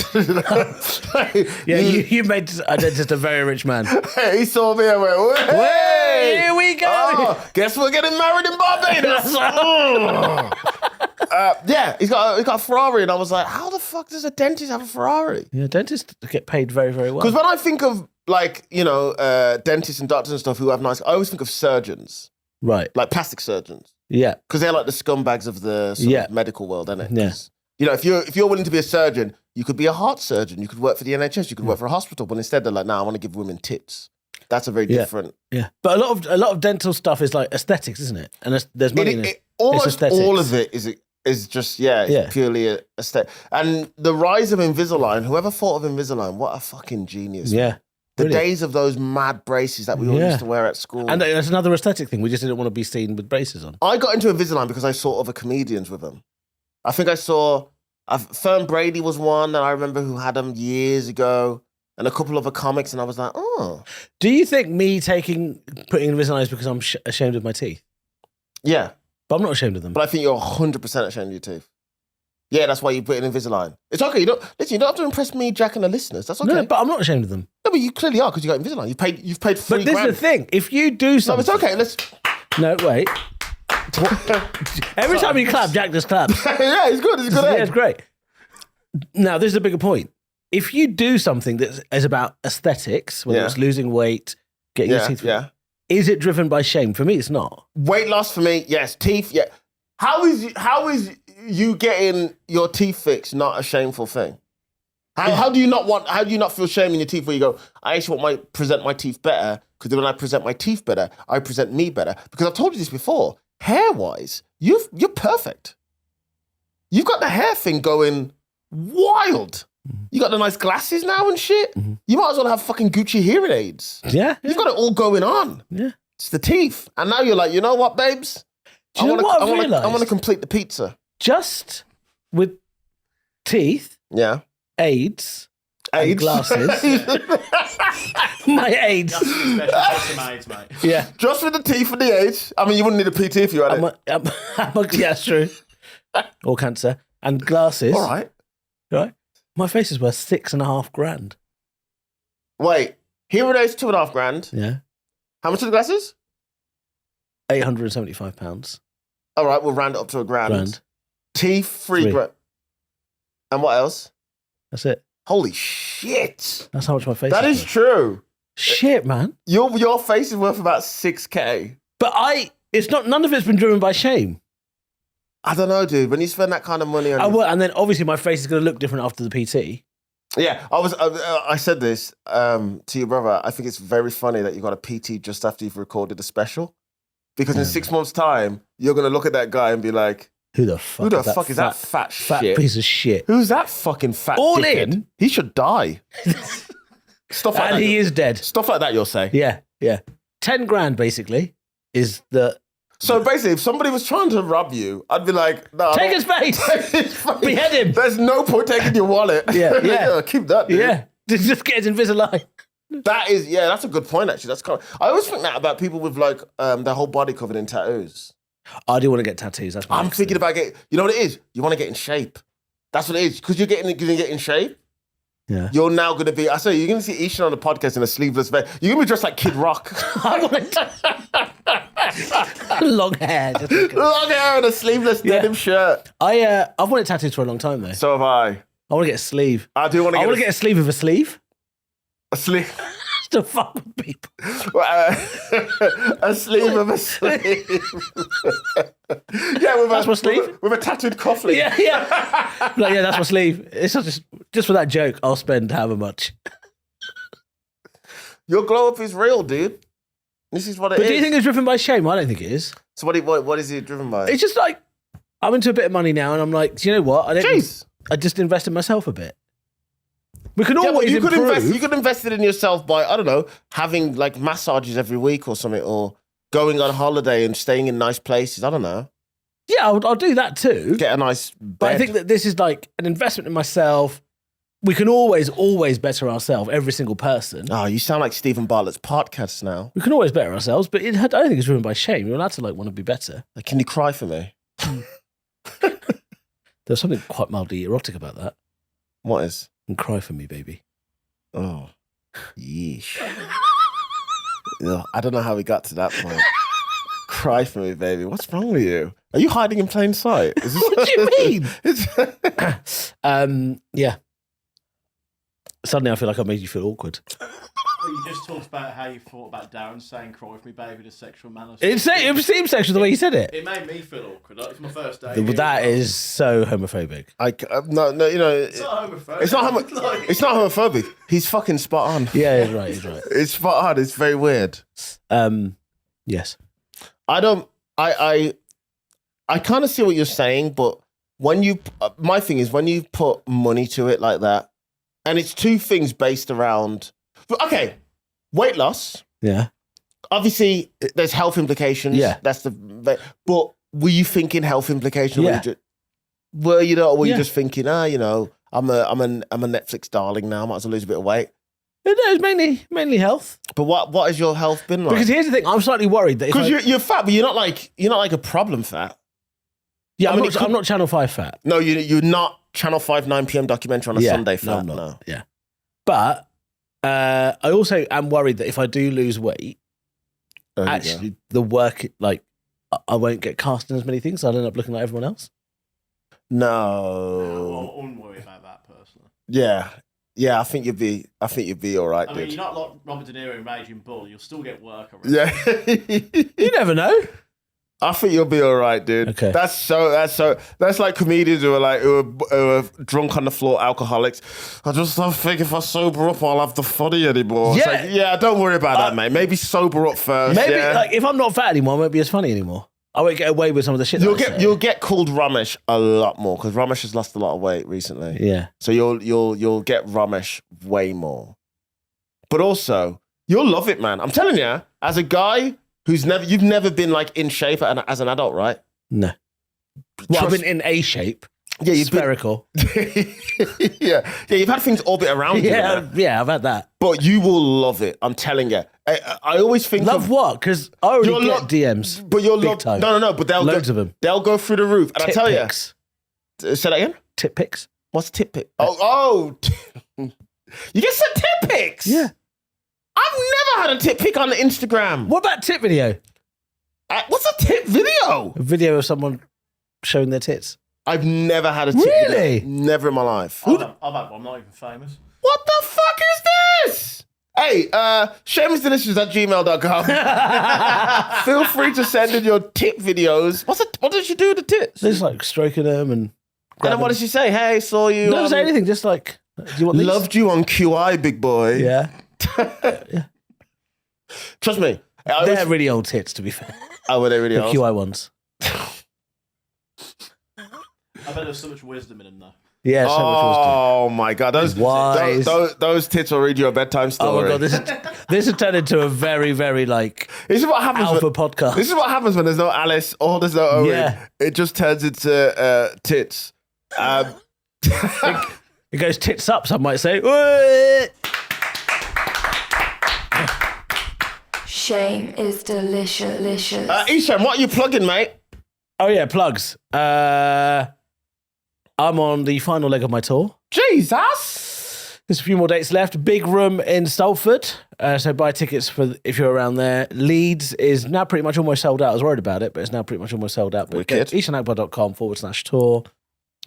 Speaker 2: Yeah, you made a dentist a very rich man.
Speaker 1: He saw me and went, "Hey,
Speaker 2: here we go.
Speaker 1: Oh, guess we're getting married in Barbados." Yeah, he's got a Ferrari, and I was like, how the fuck does a dentist have a Ferrari?
Speaker 2: Yeah, dentists get paid very, very well.
Speaker 1: Because when I think of, like, dentists and doctors and stuff who have I always think of surgeons.
Speaker 2: Right.
Speaker 1: Like plastic surgeons.
Speaker 2: Yeah.
Speaker 1: Because they're like the scumbags of the sort of medical world, isn't it?
Speaker 2: Yeah.
Speaker 1: If you're willing to be a surgeon, you could be a heart surgeon, you could work for the NHS, you could work for a hospital, but instead they're like, I want to give women tits. That's a very different...
Speaker 2: Yeah. But a lot of dental stuff is like aesthetics, isn't it? And there's money in it.
Speaker 1: Almost all of it is just, it's purely aesthetic. And the rise of Invisalign, whoever thought of Invisalign, what a fucking genius.
Speaker 2: Yeah.
Speaker 1: The days of those mad braces that we all used to wear at school.
Speaker 2: And that's another aesthetic thing. We just didn't want to be seen with braces on.
Speaker 1: I got into Invisalign because I saw other comedians with them. I think I saw... Fern Brady was one that I remember who had them years ago. And a couple of other comics, and I was like, oh.
Speaker 2: Do you think me putting Invisalign is because I'm ashamed of my teeth?
Speaker 1: Yeah.
Speaker 2: But I'm not ashamed of them.
Speaker 1: But I think you're 100% ashamed of your teeth. Yeah, that's why you put in Invisalign. It's okay. You don't have to impress me, Jack, and the listeners. That's okay.
Speaker 2: No, but I'm not ashamed of them.
Speaker 1: No, but you clearly are because you got Invisalign. You've paid $3,000.
Speaker 2: But this is the thing. If you do something...
Speaker 1: No, it's okay. Let's...
Speaker 2: No, wait. Every time you clap, Jack just claps.
Speaker 1: Yeah, he's good. He's good.
Speaker 2: Yeah, it's great. Now, this is a bigger point. If you do something that is about aesthetics, whether it's losing weight, getting your teeth... Is it driven by shame? For me, it's not. Weight
Speaker 1: loss for me, yes. Teeth, yeah. How is you getting your teeth fixed not a shameful thing? How do you not feel shame in your teeth where you go, I actually want to present my teeth better because when I present my teeth better, I present me better. Because I've told you this before, hair-wise, you're perfect. You've got the hair thing going wild. You got the nice glasses now and shit. Mm-hmm. You might as well have fucking Gucci hearing aids.
Speaker 2: Yeah.
Speaker 1: You've got it all going on.
Speaker 2: Yeah.
Speaker 1: It's the teeth. And now you're like, you know what, babes?
Speaker 2: I want
Speaker 1: to complete the pizza.
Speaker 2: Just with teeth, aids, and glasses. My aids.
Speaker 4: AIDS, mate.
Speaker 2: Yeah.
Speaker 1: Just with the teeth and the aids. I mean, you wouldn't need a PT if you had it.
Speaker 2: Yeah, that's true. Or cancer. And glasses.
Speaker 1: All right.
Speaker 2: Right? My face is worth $6,500.
Speaker 1: Wait. Hearing aids, $2,500.
Speaker 2: Yeah.
Speaker 1: How much are the glasses?
Speaker 2: £875.
Speaker 1: All right, we'll round it up to $1,000. Teeth, $3,000. And what else?
Speaker 2: That's it.
Speaker 1: Holy shit!
Speaker 2: That's how much my face.
Speaker 1: That is true.
Speaker 2: Shit, man.
Speaker 1: Your face is worth about $6,000.
Speaker 2: But it's not. None of it's been driven by shame.
Speaker 1: I don't know, dude. When you spend that kind of money on,
Speaker 2: and then obviously my face is going to look different after the PT.
Speaker 1: Yeah, I said this to your brother. I think it's very funny that you got a PT just after you've recorded the special, because in 6 months' time you're going to look at that guy and be like, "Who the fuck is that fat shit?
Speaker 2: Piece of shit?
Speaker 1: Who's that fucking fat?
Speaker 2: All
Speaker 1: dickhead?
Speaker 2: in.
Speaker 1: He should die." Stuff like
Speaker 2: and
Speaker 1: that.
Speaker 2: He is dead.
Speaker 1: Stuff like that, you'll say.
Speaker 2: Yeah. $10,000 basically is the.
Speaker 1: So basically, if somebody was trying to rob you, I'd be like, "No,
Speaker 2: take his face, behead him."
Speaker 1: There's no point taking your wallet.
Speaker 2: Yeah,
Speaker 1: keep that. Dude.
Speaker 2: Yeah, just get his Invisalign.
Speaker 1: That's a good point. Actually, that's kind of, I always think that about people with like their whole body covered in tattoos.
Speaker 2: I do want to get tattoos. That's
Speaker 1: I'm thinking about getting. You know what it is? You want to get in shape. That's what it is. Because you're going to get in shape.
Speaker 2: Yeah.
Speaker 1: You're now going to be. I say you're going to see Eshaan on the podcast in a sleeveless vest. You're going to be dressed like Kid Rock.
Speaker 2: I want long hair.
Speaker 1: Long hair and a sleeveless denim shirt.
Speaker 2: I've wanted tattoos for a long time though.
Speaker 1: So have I.
Speaker 2: I want to get a sleeve.
Speaker 1: I do want to.
Speaker 2: I want to get a sleeve with a sleeve.
Speaker 1: A sleeve.
Speaker 2: To fuck with people.
Speaker 1: A sleeve of a sleeve. Yeah,
Speaker 2: that's my sleeve.
Speaker 1: With a tattooed cufflink.
Speaker 2: Yeah. Like, yeah, that's my sleeve. It's not just for that joke. I'll spend however much.
Speaker 1: Your glow up is real, dude. This is what it is.
Speaker 2: But do you think it's driven by shame? I don't think it is.
Speaker 1: So what is it driven by?
Speaker 2: It's just like I'm into a bit of money now, and I'm like, do you know what? I just invest in myself a bit. We can always improve.
Speaker 1: You could invest it in yourself by, I don't know, having like massages every week or something, or going on holiday and staying in nice places. I don't know.
Speaker 2: Yeah, I'll do that too.
Speaker 1: Get a nice bed.
Speaker 2: But I think that this is like an investment in myself. We can always better ourselves, every single person.
Speaker 1: Oh, you sound like Stephen Bartlett's podcast now.
Speaker 2: We can always better ourselves, but I don't think it's driven by shame. You're allowed to like want to be better.
Speaker 1: Like, can you cry for me?
Speaker 2: There's something quite mildly erotic about that.
Speaker 1: What is?
Speaker 2: And cry for me, baby.
Speaker 1: Oh, yeesh. Ugh, I don't know how we got to that point. Cry for me, baby. What's wrong with you? Are you hiding in plain sight?
Speaker 2: What do you mean? Yeah. Suddenly I feel like I made you feel awkward.
Speaker 4: Well, you just talked about how you thought about Darren saying "cry with me, baby" to sexual manner.
Speaker 2: It seemed sexual the way you said it.
Speaker 4: It made me feel awkward. Like, it's my first day.
Speaker 2: But that is so homophobic.
Speaker 1: No, you know,
Speaker 4: It's not homophobic.
Speaker 1: It's not homophobic. He's fucking spot on.
Speaker 2: Yeah, he's right.
Speaker 1: It's spot on. It's very weird.
Speaker 2: Yes.
Speaker 1: I kind of see what you're saying, but when my thing is when you put money to it like that, and it's two things based around. Okay, weight loss.
Speaker 2: Yeah.
Speaker 1: Obviously, there's health implications.
Speaker 2: Yeah.
Speaker 1: But were you thinking health implications?
Speaker 2: Yeah.
Speaker 1: Were you just thinking, I'm a Netflix darling now. Might as well lose a bit of weight.
Speaker 2: It was mainly health.
Speaker 1: But what has your health been like?
Speaker 2: Because here's the thing, I'm slightly worried that
Speaker 1: because you're fat, but you're not like a problem fat.
Speaker 2: Yeah, I'm not Channel 5 fat.
Speaker 1: No, you're not Channel 5 9 p.m. documentary on a Sunday fat.
Speaker 2: No, I'm not. No. Yeah. But I also am worried that if I do lose weight, actually the work, like, I won't get cast in as many things, so I'll end up looking like everyone else.
Speaker 1: No.
Speaker 4: I wouldn't worry about that personally.
Speaker 1: Yeah, I think you'd be all right,
Speaker 4: I
Speaker 1: dude.
Speaker 4: mean, you're not like Robert De Niro in Raging Bull. You'll still get work.
Speaker 1: Yeah.
Speaker 2: You never know.
Speaker 1: I think you'll be all right, dude.
Speaker 2: Okay.
Speaker 1: That's like comedians who are drunk on the floor, alcoholics. I just don't think if I sober up, I'll have the funny anymore.
Speaker 2: Yeah.
Speaker 1: It's like, don't worry about that, mate. Maybe sober up first.
Speaker 2: Maybe like if I'm not fat anymore, I won't be as funny anymore. I won't get away with some of the shit.
Speaker 1: You'll get called Ramesh a lot more because Ramesh has lost a lot of weight recently.
Speaker 2: Yeah.
Speaker 1: So you'll get Ramesh way more. But also, you'll love it, man. I'm telling you, as a guy you've never been like in shape as an adult, right?
Speaker 2: No. Well, I've been in A shape.
Speaker 1: Yeah, you've
Speaker 2: spherical.
Speaker 1: yeah, you've had things orbit around you.
Speaker 2: Yeah, I've had that.
Speaker 1: But you will love it. I'm telling you. I always think
Speaker 2: love what? Because I already get DMs.
Speaker 1: But you'll
Speaker 2: love time.
Speaker 1: No. But
Speaker 2: loads of them.
Speaker 1: They'll go through the roof. And I tell
Speaker 2: pics.
Speaker 1: You, say that again.
Speaker 2: Tip pics.
Speaker 1: What's tip pic? Oh, you get some tip pics.
Speaker 2: Yeah.
Speaker 1: I've never had a tip pic on Instagram.
Speaker 2: What about tip video?
Speaker 1: What's a tip video?
Speaker 2: A video of someone showing their tits.
Speaker 1: I've never had a tip
Speaker 2: really?
Speaker 1: video. Never in my life.
Speaker 4: I've had one. I'm not even famous.
Speaker 1: What the fuck is this? Hey, shamelessdelicious@gmail.com. Feel free to send in your tip videos. What did she do with the tits?
Speaker 2: Just like stroking them and
Speaker 1: then what did she say? Hey, saw you.
Speaker 2: Don't say anything. Just like, do you want these?
Speaker 1: Loved you on QI, big boy.
Speaker 2: Yeah.
Speaker 1: Yeah. Trust me.
Speaker 2: They're really old tits, to be fair.
Speaker 1: Oh, were they really
Speaker 2: the
Speaker 1: old?
Speaker 2: QI ones.
Speaker 4: I bet there's so much wisdom in them, though.
Speaker 2: Yeah, so much wisdom.
Speaker 1: Oh my god, those tits will read you a bedtime story.
Speaker 2: Oh my god, this has turned into a very, very like
Speaker 1: this is what happens
Speaker 2: alpha podcast.
Speaker 1: This is what happens when there's no Alice or there's no Owen.
Speaker 2: Yeah.
Speaker 1: It just turns into tits.
Speaker 2: It goes tits up, some might say.
Speaker 3: Shame is delicious.
Speaker 1: Eshaan, what are you plugging, mate?
Speaker 2: Oh, yeah, plugs. I'm on the final leg of my tour.
Speaker 1: Jesus!
Speaker 2: There's a few more dates left. Big Room in Salford. So buy tickets for if you're around there. Leeds is now pretty much almost sold out. I was worried about it, but it's now pretty much almost sold out. But
Speaker 1: Wicked.
Speaker 2: eshaanakbar.com/tour.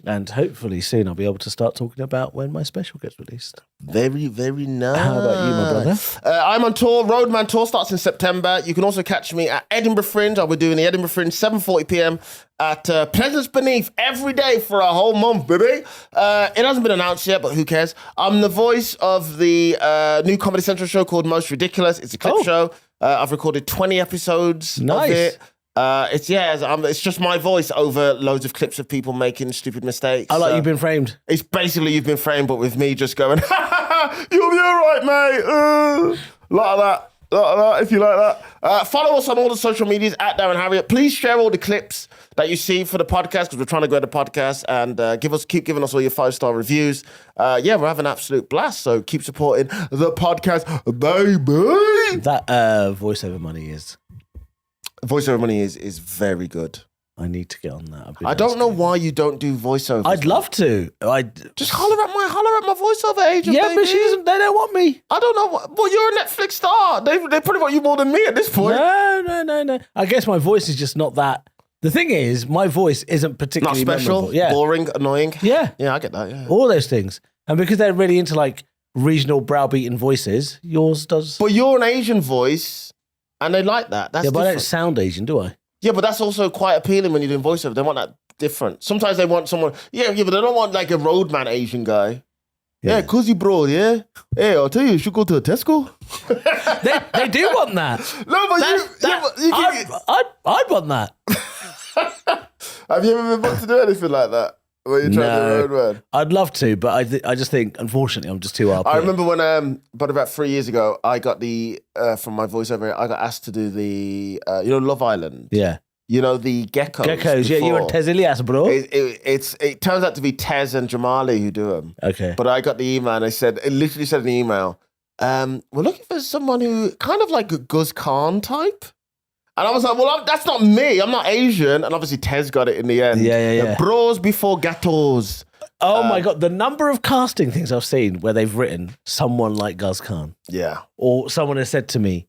Speaker 2: And hopefully soon I'll be able to start talking about when my special gets released.
Speaker 1: Very, very nice.
Speaker 2: How about you, my brother?
Speaker 1: I'm on tour. Roadman tour starts in September. You can also catch me at Edinburgh Fringe. I'll be doing the Edinburgh Fringe 7:40 p.m. at Pleasance Beneath every day for a whole month, baby. It hasn't been announced yet, but who cares? I'm the voice of the new Comedy Central show called Most Ridiculous. It's a clip show. I've recorded 20 episodes of it. It's just my voice over loads of clips of people making stupid mistakes.
Speaker 2: I like You've Been Framed.
Speaker 1: It's basically You've Been Framed, but with me just going, you'll be all right, mate. Lot of that, if you like that. Follow us on all the social medias at Darren Harriott. Please share all the clips that you see for the podcast because we're trying to grow the podcast, and keep giving us all your 5-star reviews. We're having an absolute blast, so keep supporting the podcast, baby.
Speaker 2: That voiceover money is
Speaker 1: very good.
Speaker 2: I need to get on that.
Speaker 1: I don't know why you don't do voiceovers.
Speaker 2: I'd love to.
Speaker 1: Just holler at my voiceover agent.
Speaker 2: Yeah,
Speaker 1: baby.
Speaker 2: but they don't want me.
Speaker 1: I don't know. Well, you're a Netflix star. They probably want you more than me at this point.
Speaker 2: No. I guess my voice is just not that. The thing is, my voice isn't particularly
Speaker 1: not special.
Speaker 2: Memorable. Yeah.
Speaker 1: Boring, annoying.
Speaker 2: Yeah,
Speaker 1: I get that. Yeah,
Speaker 2: all those things. And because they're really into like regional browbeaten voices, yours does.
Speaker 1: But you're an Asian voice, and they like that. That's
Speaker 2: but I don't
Speaker 1: different.
Speaker 2: sound Asian, do I?
Speaker 1: Yeah, but that's also quite appealing when you're doing voiceover. They want that different. Sometimes they want someone. Yeah, but they don't want like a roadman Asian guy. Yeah, cozy bro. Yeah. Hey, I'll tell you, you should go to a Tesco.
Speaker 2: they do want that.
Speaker 1: No, but
Speaker 2: I'd want that.
Speaker 1: Have you ever been booked to do anything like that? Where you're trying to do a roadman?
Speaker 2: I'd love to, but I just think, unfortunately, I'm just too RP.
Speaker 1: I remember when, about 3 years ago, I got from my voiceover, I got asked to do the, Love Island.
Speaker 2: Yeah.
Speaker 1: You know, the geckos.
Speaker 2: Geckos, yeah, you and Tez Ilias, bro.
Speaker 1: It turns out to be Tez and Jamali who do them.
Speaker 2: Okay.
Speaker 1: But I got the email and it literally said in the email, we're looking for someone who kind of like a Guz Khan type. And I was like, well, that's not me. I'm not Asian. And obviously Tez got it in the end.
Speaker 2: Yeah.
Speaker 1: Bros before gatos.
Speaker 2: Oh my God. The number of casting things I've seen where they've written someone like Guz Khan.
Speaker 1: Yeah.
Speaker 2: Or someone has said to me,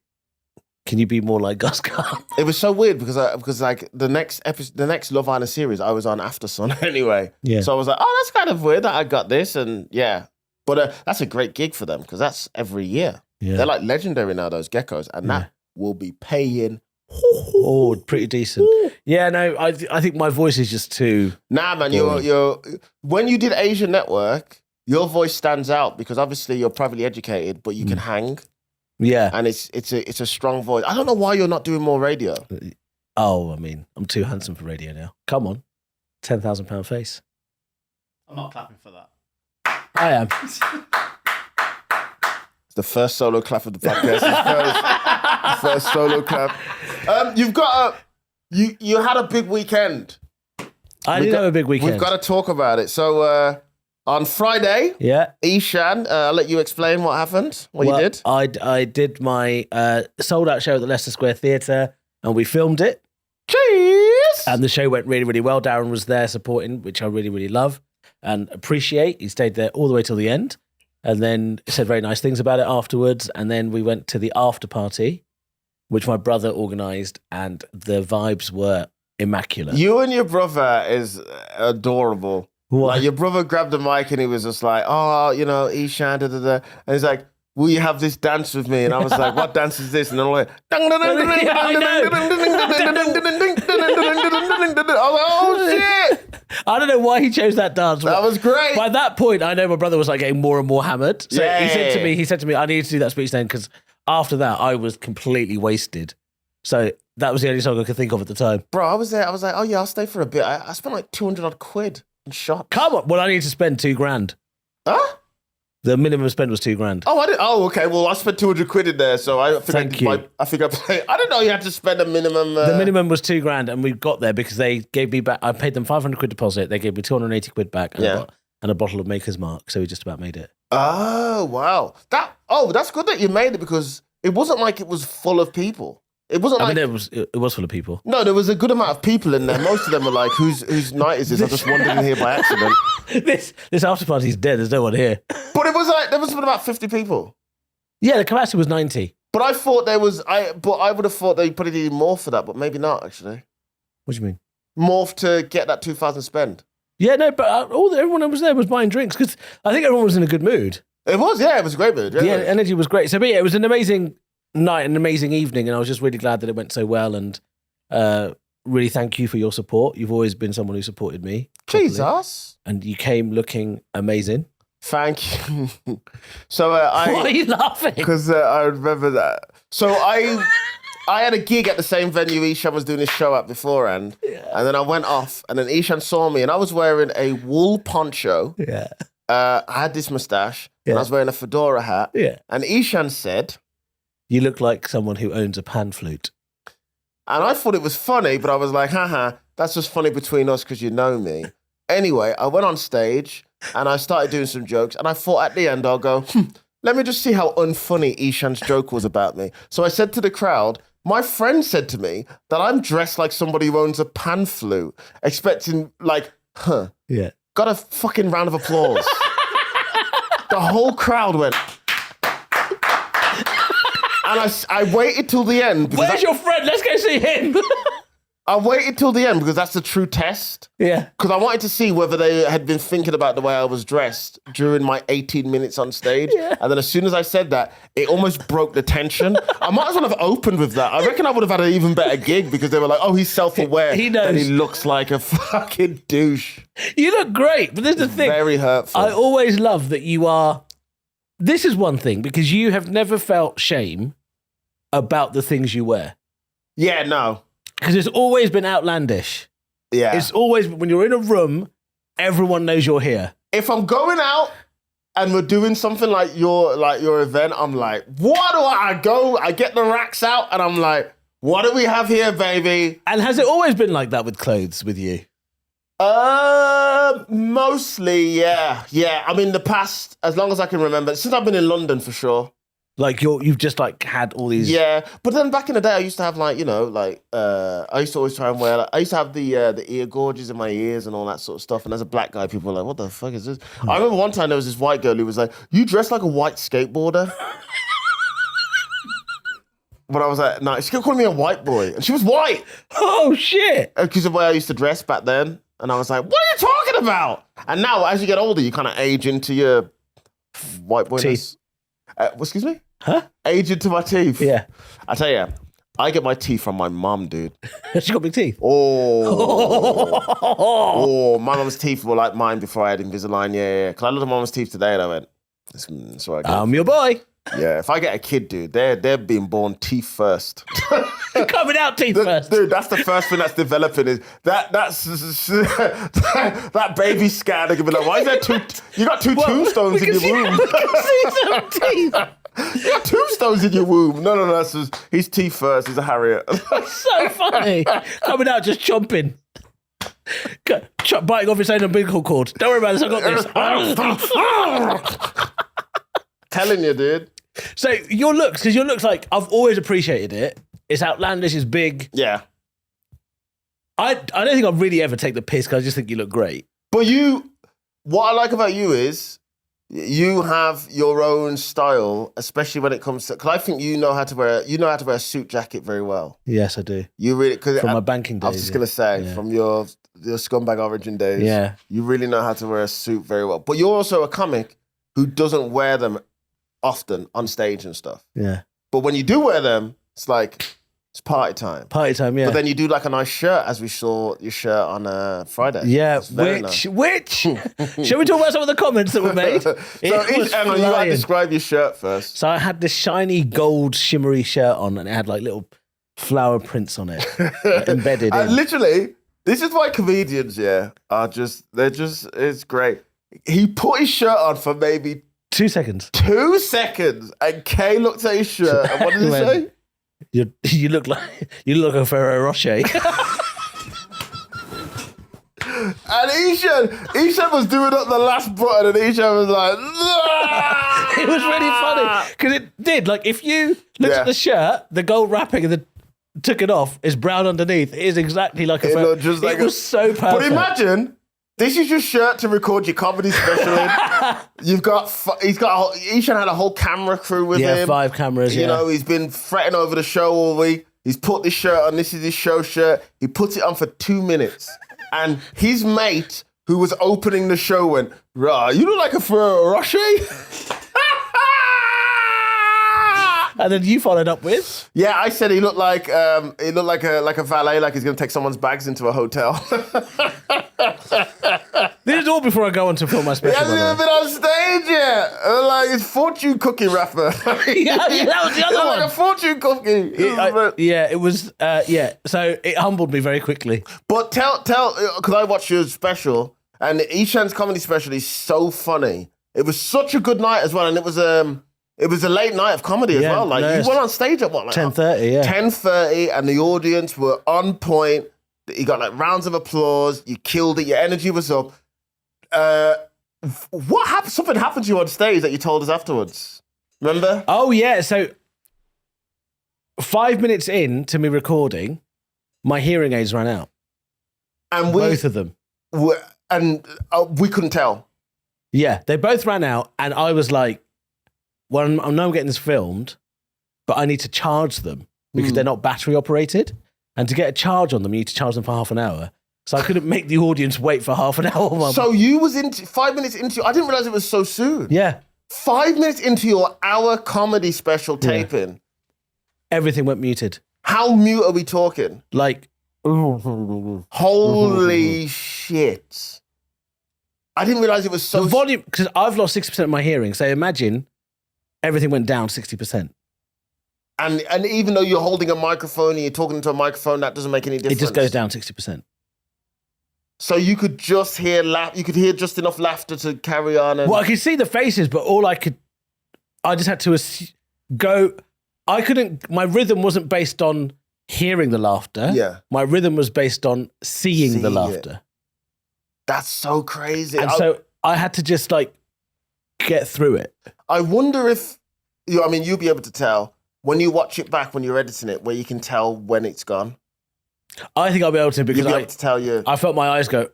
Speaker 2: can you be more like Guz Khan?
Speaker 1: It was so weird because like the next Love Island series, I was on After Sun anyway. Yeah. So I was like, oh, that's kind of weird that I got this. And yeah. But that's a great gig for them because that's every year. Yeah. They're like legendary now, those geckos. And that will be paying.
Speaker 2: Oh, pretty decent. Yeah, no, I think my voice is just too.
Speaker 1: Nah, man, you're when you did Asian Network, your voice stands out because obviously you're privately educated, but you can hang.
Speaker 2: Yeah,
Speaker 1: and it's a strong voice. I don't know why you're not doing more radio.
Speaker 2: Oh, I mean, I'm too handsome for radio now. Come on, £10,000 face.
Speaker 4: I'm not clapping for that.
Speaker 2: I am.
Speaker 1: It's the first solo clap of the podcast. First solo clap. You've got you had a big weekend.
Speaker 2: I did have a big weekend.
Speaker 1: We've got to talk about it. So on Friday, Eshaan, I'll let you explain what happened, you did.
Speaker 2: I did my sold out show at the Leicester Square Theatre, and we filmed it.
Speaker 1: Cheers!
Speaker 2: And the show went really, really well. Darren was there supporting, which I really, really love and appreciate. He stayed there all the way till the end, and then said very nice things about it afterwards. And then we went to the after party, which my brother organised, and the vibes were immaculate.
Speaker 1: You and your brother is adorable.
Speaker 2: What?
Speaker 1: Like your brother grabbed the mic and he was just like, oh, Eshaan, da, da, da. And he's like, will you have this dance with me? And I was like, what dance is this? And I'm like, oh shit.
Speaker 2: I don't know why he chose that dance.
Speaker 1: That was great.
Speaker 2: By that point, I know my brother was like getting more and more hammered. So he said to me, I need to do that speech then because after that, I was completely wasted. So that was the only song I could think of at the time.
Speaker 1: Bro, I was there. I was like, oh yeah, I'll stay for a bit. I spent like 200 odd quid on shots.
Speaker 2: Come on. Well, I need to spend $2,000.
Speaker 1: Huh?
Speaker 2: The minimum spend was $2,000.
Speaker 1: Oh, I didn't. Oh, okay. Well, I spent 200 quid in there, so I think
Speaker 2: Thank you.
Speaker 1: I didn't know you had to spend a minimum.
Speaker 2: The minimum was $2,000, and we got there because they gave me back. I paid them 500 quid deposit. They gave me 280 quid back, and a bottle of Maker's Mark. So we just about made it.
Speaker 1: Oh wow! That's good that you made it because it wasn't like it was full of people. It wasn't like...
Speaker 2: it was full of people.
Speaker 1: No, there was a good amount of people in there. Most of them were like, whose night is this? I just wandered in here by accident.
Speaker 2: This after party's dead. There's no one here.
Speaker 1: But it was like, there was about 50 people.
Speaker 2: Yeah, the capacity was 90.
Speaker 1: But I thought I would have thought they probably needed more for that, but maybe not, actually.
Speaker 2: What do you mean?
Speaker 1: More to get that 2,000 spend.
Speaker 2: Yeah, no, but everyone that was there was buying drinks because I think everyone was in a good mood.
Speaker 1: It was a great mood.
Speaker 2: The energy was great. So, but yeah, it was an amazing night, an amazing evening, and I was just really glad that it went so well. And really, thank you for your support. You've always been someone who supported me.
Speaker 1: Jesus,
Speaker 2: and you came looking amazing.
Speaker 1: Thank you. So,
Speaker 2: why are you laughing?
Speaker 1: Because I remember that. So I had a gig at the same venue Eshaan was doing his show at beforehand. Yeah. And then I went off, and then Eshaan saw me, and I was wearing a wool poncho.
Speaker 2: Yeah.
Speaker 1: I had this mustache, and I was wearing a fedora hat.
Speaker 2: Yeah.
Speaker 1: And Eshaan said,
Speaker 2: "You look like someone who owns a pan flute."
Speaker 1: And I thought it was funny, but I was like, haha, that's just funny between us because you know me. Anyway, I went on stage, and I started doing some jokes, and I thought at the end, I'll go, let me just see how unfunny Eshaan's joke was about me. So I said to the crowd, my friend said to me that I'm dressed like somebody who owns a pan flute, expecting like,
Speaker 2: Yeah.
Speaker 1: Got a fucking round of applause. The whole crowd went. And I waited till the end.
Speaker 2: Where's your friend? Let's go see him.
Speaker 1: I waited till the end because that's the true test.
Speaker 2: Yeah.
Speaker 1: Because I wanted to see whether they had been thinking about the way I was dressed during my 18 minutes on stage. Yeah. And then as soon as I said that, it almost broke the tension. I might as well have opened with that. I reckon I would have had an even better gig because they were like, oh, he's self-aware.
Speaker 2: He knows.
Speaker 1: And he looks like a fucking douche.
Speaker 2: You look great, but this is the thing.
Speaker 1: Very hurtful.
Speaker 2: I always love that you are... This is one thing, because you have never felt shame about the things you wear.
Speaker 1: Yeah, no.
Speaker 2: Because it's always been outlandish.
Speaker 1: Yeah.
Speaker 2: It's always, when you're in a room, everyone knows you're here.
Speaker 1: If I'm going out and we're doing something like your event, I'm like, what do I go? I get the racks out and I'm like, what do we have here, baby?
Speaker 2: And has it always been like that with clothes with you?
Speaker 1: Mostly, yeah. Yeah, I mean, the past, as long as I can remember, since I've been in London for sure.
Speaker 2: Like you've just like had all these...
Speaker 1: Yeah, but then back in the day, I used to have like, I used to always try and wear, I used to have the ear gorges in my ears and all that sort of stuff. And as a black guy, people were like, what the fuck is this? I remember one time there was this white girl who was like, you dress like a white skateboarder. But I was like, no, she kept calling me a white boy. And she was white.
Speaker 2: Oh, shit.
Speaker 1: Because of the way I used to dress back then. And I was like, what are you talking about? And now, as you get older, you kind of age into your white boyness.
Speaker 2: Teeth.
Speaker 1: Excuse me?
Speaker 2: Huh?
Speaker 1: Age into my teeth.
Speaker 2: Yeah.
Speaker 1: I tell you, I get my teeth from my mum, dude.
Speaker 2: She got big teeth.
Speaker 1: Oh, my mum's teeth were like mine before I had Invisalign. Yeah. Because I looked at my mum's teeth today and I went, that's what I get.
Speaker 2: I'm your boy.
Speaker 1: Yeah, if I get a kid, dude, they're being born teeth first.
Speaker 2: Coming out teeth first.
Speaker 1: Dude, that's the first thing that's developing is that's that baby scan. They're gonna be like, why is there you got two tombstones in your womb?
Speaker 2: We can see some teeth.
Speaker 1: You got tombstones in your womb. No, that's he's teeth first. He's a Harriott.
Speaker 2: That's so funny. Coming out just chomping. Biting off his own umbilical cord. Don't worry about this, I got this.
Speaker 1: Telling you, dude.
Speaker 2: So your looks, because your looks like, I've always appreciated it. It's outlandish, it's big.
Speaker 1: Yeah.
Speaker 2: I don't think I'd really ever take the piss because I just think you look great.
Speaker 1: But what I like about you is you have your own style, especially when it comes to, because I think you know how to wear a suit jacket very well.
Speaker 2: Yes, I do.
Speaker 1: You really,
Speaker 2: from my banking days.
Speaker 1: I was just going to say, from your scumbag origin days.
Speaker 2: Yeah.
Speaker 1: You really know how to wear a suit very well. But you're also a comic who doesn't wear them often on stage and stuff.
Speaker 2: Yeah.
Speaker 1: But when you do wear them, it's like, it's party time.
Speaker 2: Party time, yeah.
Speaker 1: But then you do like a nice shirt, as we saw your shirt on Friday.
Speaker 2: Yeah, which? Shall we talk about some of the comments that were made?
Speaker 1: You got to describe your shirt first.
Speaker 2: So I had this shiny gold shimmery shirt on and it had like little flower prints on it embedded in.
Speaker 1: Literally, this is why comedians, it's great. He put his shirt on for maybe
Speaker 2: 2 seconds.
Speaker 1: 2 seconds, and Kay looked at his shirt, and what did he say?
Speaker 2: You look like a Ferrero Rocher.
Speaker 1: And Eshaan was doing up the last button, and Eshaan was like,
Speaker 2: It was really funny because it did. Like if you looked at the shirt, the gold wrapping, and took it off, it's brown underneath. It is exactly like a photo. It was so perfect.
Speaker 1: But imagine, this is your shirt to record your comedy special in. Eshaan had a whole camera crew with him.
Speaker 2: Yeah, 5 cameras,
Speaker 1: You know, he's been fretting over the show all week. He's put this shirt on, this is his show shirt. He puts it on for 2 minutes. And his mate, who was opening the show, went, "Rah, you look like a Ferrero Rocher."
Speaker 2: And then you followed up with?
Speaker 1: Yeah, I said he looked like a valet, like he's going to take someone's bags into a hotel.
Speaker 2: This is all before I go on to film my special.
Speaker 1: He hasn't even been on stage yet. Like his fortune cookie wrapper.
Speaker 2: Yeah, that was the other one.
Speaker 1: Like a fortune cookie.
Speaker 2: It was. So it humbled me very quickly.
Speaker 1: But tell, because I watched your special, and Eshaan's comedy special is so funny. It was such a good night as well, and it was a late night of comedy as well. Like you went on stage at what, like
Speaker 2: 10:30, yeah.
Speaker 1: 10:30, and the audience were on point. You got like rounds of applause. You killed it. Your energy was up. What happened? Something happened to you on stage that you told us afterwards. Remember?
Speaker 2: Oh yeah. So 5 minutes in to me recording, my hearing aids ran out.
Speaker 1: And
Speaker 2: both of them.
Speaker 1: We couldn't tell.
Speaker 2: Yeah, they both ran out, and I was like, "Well, I know I'm getting this filmed, but I need to charge them because they're not battery operated, and to get a charge on them, you need to charge them for half an hour." So I couldn't make the audience wait for half an hour.
Speaker 1: So you was 5 minutes into. I didn't realize it was so soon.
Speaker 2: Yeah,
Speaker 1: 5 minutes into your hour comedy special taping,
Speaker 2: everything went muted.
Speaker 1: How mute are we talking?
Speaker 2: Like,
Speaker 1: holy shit! I didn't realize it was so.
Speaker 2: The volume, because I've lost 60% of my hearing. So imagine everything went down 60%.
Speaker 1: And even though you're holding a microphone and you're talking into a microphone, that doesn't make any difference.
Speaker 2: It just goes down 60%.
Speaker 1: So you could just hear you could hear just enough laughter to carry on.
Speaker 2: Well, I could see the faces, but I just had to go. I couldn't. My rhythm wasn't based on hearing the laughter.
Speaker 1: Yeah,
Speaker 2: my rhythm was based on seeing the laughter.
Speaker 1: That's so crazy.
Speaker 2: And so I had to just like get through it.
Speaker 1: I wonder if you'll be able to tell when you watch it back when you're editing it, where you can tell when it's gone.
Speaker 2: I think I'll be able to because
Speaker 1: You'll be able to tell you.
Speaker 2: I felt my eyes go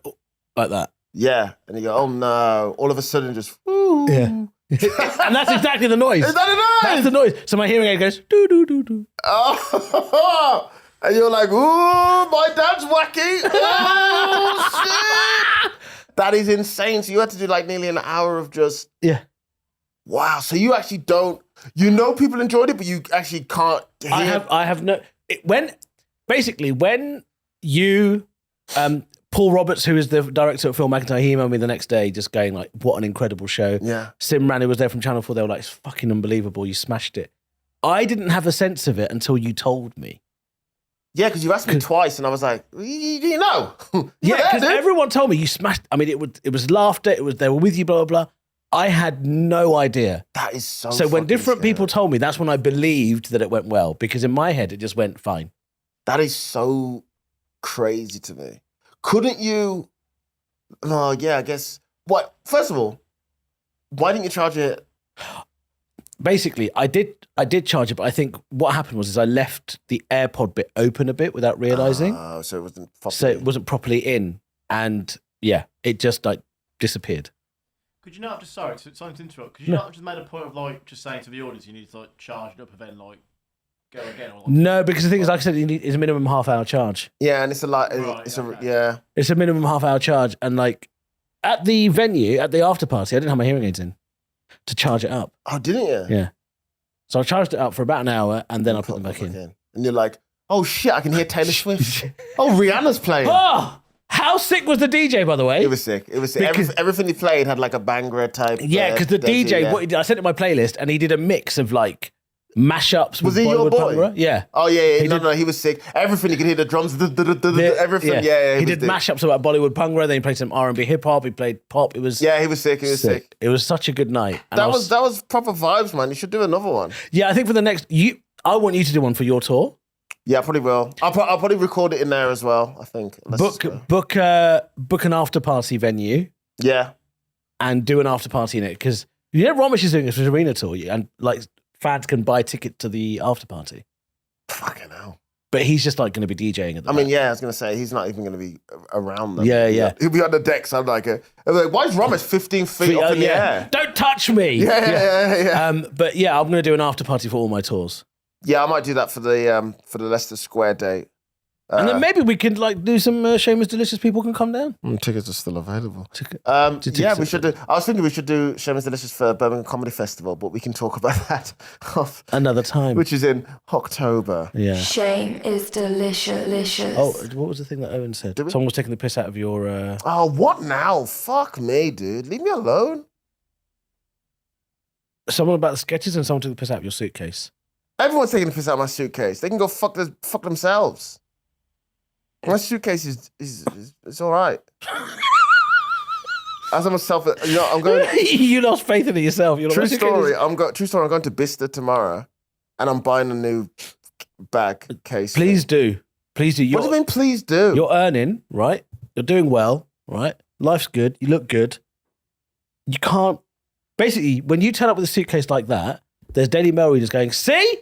Speaker 2: like that.
Speaker 1: Yeah, and you go, "Oh no!" All of a sudden, just whoo.
Speaker 2: Yeah, and that's exactly the noise.
Speaker 1: Is that a noise?
Speaker 2: That's the noise. So my hearing aid goes doo doo doo doo.
Speaker 1: Oh, and you're like, "Ooh, my dad's wacky." Oh shit! That is insane. So you had to do like nearly an hour of just Wow. So you actually don't. You know, people enjoyed it, but you actually can't hear.
Speaker 2: I have no. When you, Paul Roberts, who is the director of Phil McIntyre, he emailed me the next day just going like, "What an incredible show."
Speaker 1: Yeah.
Speaker 2: Simran, who was there from Channel 4, they were like, "It's fucking unbelievable. You smashed it." I didn't have a sense of it until you told me.
Speaker 1: Yeah, because you asked me twice, and I was like, "You know."
Speaker 2: Yeah, because everyone told me you smashed. I mean, it was laughter. It was they were with you, blah blah blah. I had no idea.
Speaker 1: That is so.
Speaker 2: So when different
Speaker 1: scary.
Speaker 2: people told me, that's when I believed that it went well. Because in my head, it just went fine.
Speaker 1: That is so crazy to me. Couldn't you? Oh yeah, I guess. What? First of all, why didn't you charge it?
Speaker 2: Basically, I did charge it, but I think what happened was I left the AirPod bit open a bit without realizing.
Speaker 1: Oh, so it wasn't properly.
Speaker 2: So it wasn't properly in, and yeah, it just like disappeared.
Speaker 4: Could you not have just sorry to interrupt? Could you not have just made a point of like just saying to the audience you need to like charge it up and then like go again? Or, like,
Speaker 2: no, because the thing is, like I said, it's a minimum half-hour charge.
Speaker 1: Yeah, and it's a lot.
Speaker 4: Right,
Speaker 1: It's
Speaker 2: a minimum half-hour charge, and like at the venue at the after party, I didn't have my hearing aids in to charge it up.
Speaker 1: Oh, didn't you?
Speaker 2: Yeah. So I charged it up for about an hour, and then I put them back in.
Speaker 1: And you're like, "Oh shit, I can hear Taylor Swift. Oh, Rihanna's playing."
Speaker 2: Oh, how sick was the DJ, by the way?
Speaker 1: It was sick. It was sick. Everything he played had like a banger type.
Speaker 2: Yeah, because the DJ, what he did, I sent it my playlist, and he did a mix of like mashups.
Speaker 1: Was
Speaker 2: with
Speaker 1: he your
Speaker 2: Bollywood
Speaker 1: boy?
Speaker 2: Punk. Yeah.
Speaker 1: Oh yeah. No, he was sick. Everything you could hear the drums, everything. Yeah.
Speaker 2: He did mashups about Bollywood Punk. Then he played some R&B hip hop. He played pop. It was
Speaker 1: he was sick. He was sick.
Speaker 2: It was such a good night. And
Speaker 1: that was proper vibes, man. You should do another one.
Speaker 2: Yeah, I think for the next I want you to do one for your tour.
Speaker 1: Yeah, I probably will. I'll probably record it in there as well. I think.
Speaker 2: Book an after party venue.
Speaker 1: Yeah,
Speaker 2: and do an after party in it because Romish is doing this arena tour, and like fans can buy ticket to the after party.
Speaker 1: Fucking hell.
Speaker 2: But he's just like going to be DJing at the
Speaker 1: I mean, yeah, I was going to say, he's not even going to be around them.
Speaker 2: Yeah.
Speaker 1: He'll be on the decks. I'm like, why is Ramesh 15 feet up in the air?
Speaker 2: Don't touch me.
Speaker 1: Yeah.
Speaker 2: But yeah, I'm going to do an after party for all my tours.
Speaker 1: Yeah, I might do that for the Leicester Square date.
Speaker 2: And then maybe we can like do some Seamus Delicious people can come down.
Speaker 1: Tickets are still available.
Speaker 2: Yeah,
Speaker 1: we should do. I was thinking we should do Seamus Delicious for Birmingham Comedy Festival, but we can talk about that
Speaker 2: another time,
Speaker 1: which is in October.
Speaker 2: Yeah.
Speaker 3: Shame is delicious.
Speaker 2: Oh, what was the thing that Owen said? Someone was taking the piss out of your.
Speaker 1: Oh, what now? Fuck me, dude. Leave me alone.
Speaker 2: Someone about the sketches and someone took the piss out of your suitcase.
Speaker 1: Everyone's taking the piss out of my suitcase. They can go fuck themselves. My suitcase is all right. As I'm I'm going.
Speaker 2: You lost faith in it yourself.
Speaker 1: True story. I'm going to Bicester tomorrow, and I'm buying a new bag case.
Speaker 2: Please do. What do
Speaker 1: you mean? Please do.
Speaker 2: You're earning, right? You're doing well, right? Life's good. You look good. You can't. Basically, when you turn up with a suitcase like that, there's Daily Mail readers going, "See,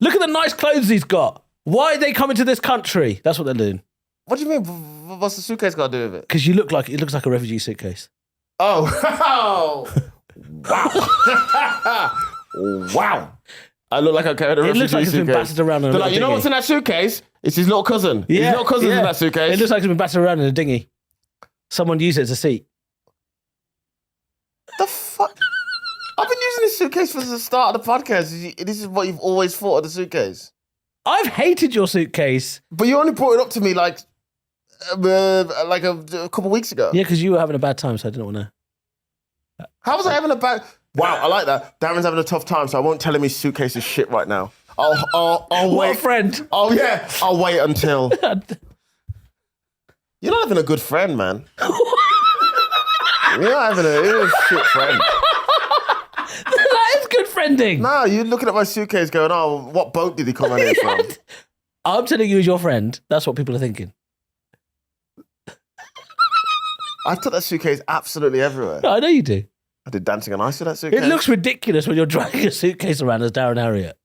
Speaker 2: look at the nice clothes he's got. Why are they coming to this country?" That's what they're doing.
Speaker 1: What do you mean? What's the suitcase got to do with it?
Speaker 2: Because it looks like a refugee suitcase.
Speaker 1: Oh, wow. Wow. I look like I carried a refugee suitcase. It looks like it's been battered around in a dinghy. You know what's in that suitcase? It's his little cousin. Yeah, his little cousin's in that suitcase.
Speaker 2: It looks like it's been battered around in a dinghy. Someone used it as a seat.
Speaker 1: The fuck? I've been using this suitcase for the start of the podcast. This is what you've always thought of the suitcase.
Speaker 2: I've hated your suitcase.
Speaker 1: But you only brought it up to me like a couple of weeks ago.
Speaker 2: Yeah, because you were having a bad time, so I didn't want to.
Speaker 1: How was I having a bad... Wow, I like that. Darren's having a tough time, so I won't tell him his suitcase is shit right now. I'll wait.
Speaker 2: What a friend.
Speaker 1: Oh, yeah. I'll wait until... You're not having a good friend, man. You're not having a shit friend.
Speaker 2: That is good friending.
Speaker 1: No, you're looking at my suitcase going, oh, what boat did he come on here from?
Speaker 2: I'm telling you as your friend. That's what people are thinking.
Speaker 1: I took that suitcase absolutely everywhere.
Speaker 2: No, I know you do.
Speaker 1: I did dancing on ice with that suitcase.
Speaker 2: It looks ridiculous when you're dragging a suitcase around as Darren Harriott.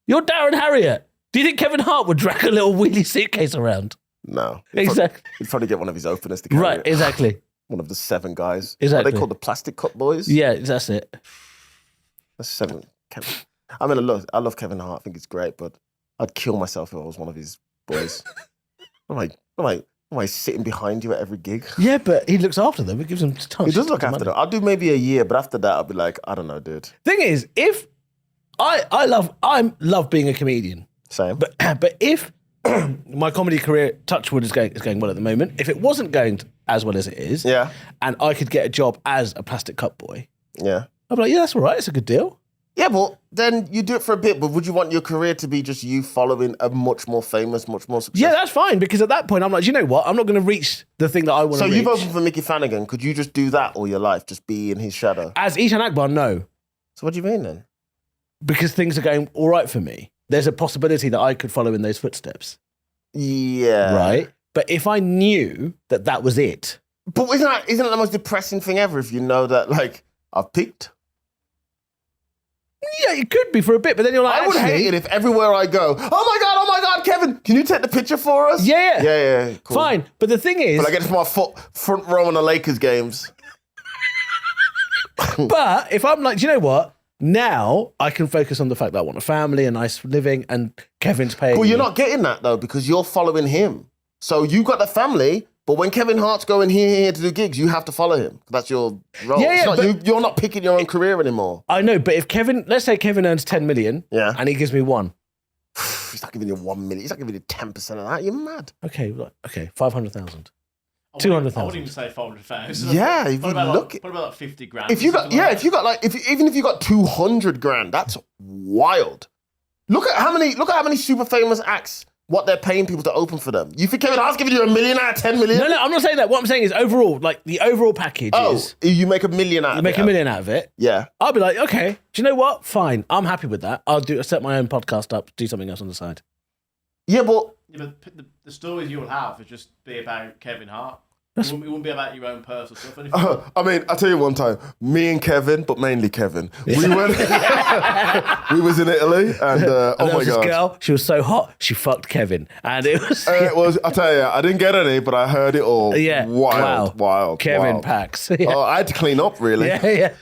Speaker 2: You're Darren Harriott. Do you think Kevin Hart would drag a little wheelie suitcase around?
Speaker 1: No.
Speaker 2: Exactly.
Speaker 1: He'd probably get one of his openers to carry
Speaker 2: Right,
Speaker 1: it.
Speaker 2: exactly.
Speaker 1: One of the 7 guys.
Speaker 2: Exactly.
Speaker 1: Are they called the Plastic Cup Boys?
Speaker 2: Yeah, that's it.
Speaker 1: That's 7. I mean, I love Kevin Hart. I think he's great, but I'd kill myself if I was one of his boys. Am I sitting behind you at every gig?
Speaker 2: Yeah, but he looks after them. It gives them time.
Speaker 1: He does look after them. I'll do maybe a year, but after that, I'll be like, I don't know, dude.
Speaker 2: Thing is, if I love being a comedian.
Speaker 1: Same.
Speaker 2: But if my comedy career, touchwood, is going well at the moment, if it wasn't going as well as it is,
Speaker 1: yeah,
Speaker 2: and I could get a job as a plastic cup boy,
Speaker 1: yeah,
Speaker 2: I'd be like, yeah, that's all right. It's a good deal.
Speaker 1: Yeah, but then you do it for a bit, but would you want your career to be just you following a much more famous, much more successful?
Speaker 2: Yeah, that's fine, because at that point, I'm like, you know what? I'm not going to reach the thing that I want to reach.
Speaker 1: So you've opened for Mickey Flanagan. Could you just do that all your life, just be in his shadow?
Speaker 2: As Eshaan Akbar, no.
Speaker 1: So what do you mean then?
Speaker 2: Because things are going all right for me. There's a possibility that I could follow in those footsteps.
Speaker 1: Yeah.
Speaker 2: Right? But if I knew that that was it.
Speaker 1: But isn't that the most depressing thing ever if you know that, like, I've peaked?
Speaker 2: Yeah, it could be for a bit, but then you're like,
Speaker 1: I would hate it if everywhere I go, oh my God, Kevin, can you take the picture for us?
Speaker 2: Yeah.
Speaker 1: Yeah, cool.
Speaker 2: Fine. But the thing is...
Speaker 1: But I get to my front row in the Lakers games.
Speaker 2: But if I'm like, do you know what? Now I can focus on the fact that I want a family, a nice living, and Kevin's paying
Speaker 1: Well, you're
Speaker 2: me.
Speaker 1: not getting that, though, because you're following him. So you got the family, but when Kevin Hart's going here to do gigs, you have to follow him. That's your role.
Speaker 2: Yeah,
Speaker 1: you're not picking your own career anymore.
Speaker 2: I know, but if Kevin, let's say Kevin earns 10 million,
Speaker 1: yeah,
Speaker 2: and he gives me 1.
Speaker 1: He's not giving you 1 million. He's not giving you 10% of that. You're mad.
Speaker 2: Okay, 500,000. 200,000.
Speaker 4: I wouldn't even say 400,000.
Speaker 1: Yeah, if you
Speaker 4: look. What about like 50 grand?
Speaker 1: If you got, even if you got 200 grand, that's wild. Look at how many super famous acts, what they're paying people to open for them. You think Kevin Hart's giving you $1 million out of 10 million?
Speaker 2: No, I'm not saying that. What I'm saying is overall, like the overall package is...
Speaker 1: you make $1 million out of it.
Speaker 2: You make $1 million out of it.
Speaker 1: Yeah.
Speaker 2: I'll be like, okay, do you know what? Fine. I'm happy with that. I'll set my own podcast up, do something else on the side.
Speaker 1: Yeah, but...
Speaker 4: Yeah, but the stories you'll have will just be about Kevin Hart. It wouldn't be about your own personal stuff.
Speaker 1: I mean, I'll tell you one time, me and Kevin, but mainly Kevin, we went, we was in Italy and oh my
Speaker 2: this
Speaker 1: God.
Speaker 2: girl, she was so hot, she fucked Kevin. And it was...
Speaker 1: I'll tell you, I didn't get any, but I heard it all.
Speaker 2: Yeah.
Speaker 1: Wild.
Speaker 2: Kevin Pax. Yeah.
Speaker 1: Oh, I had to clean up, really.
Speaker 2: Yeah.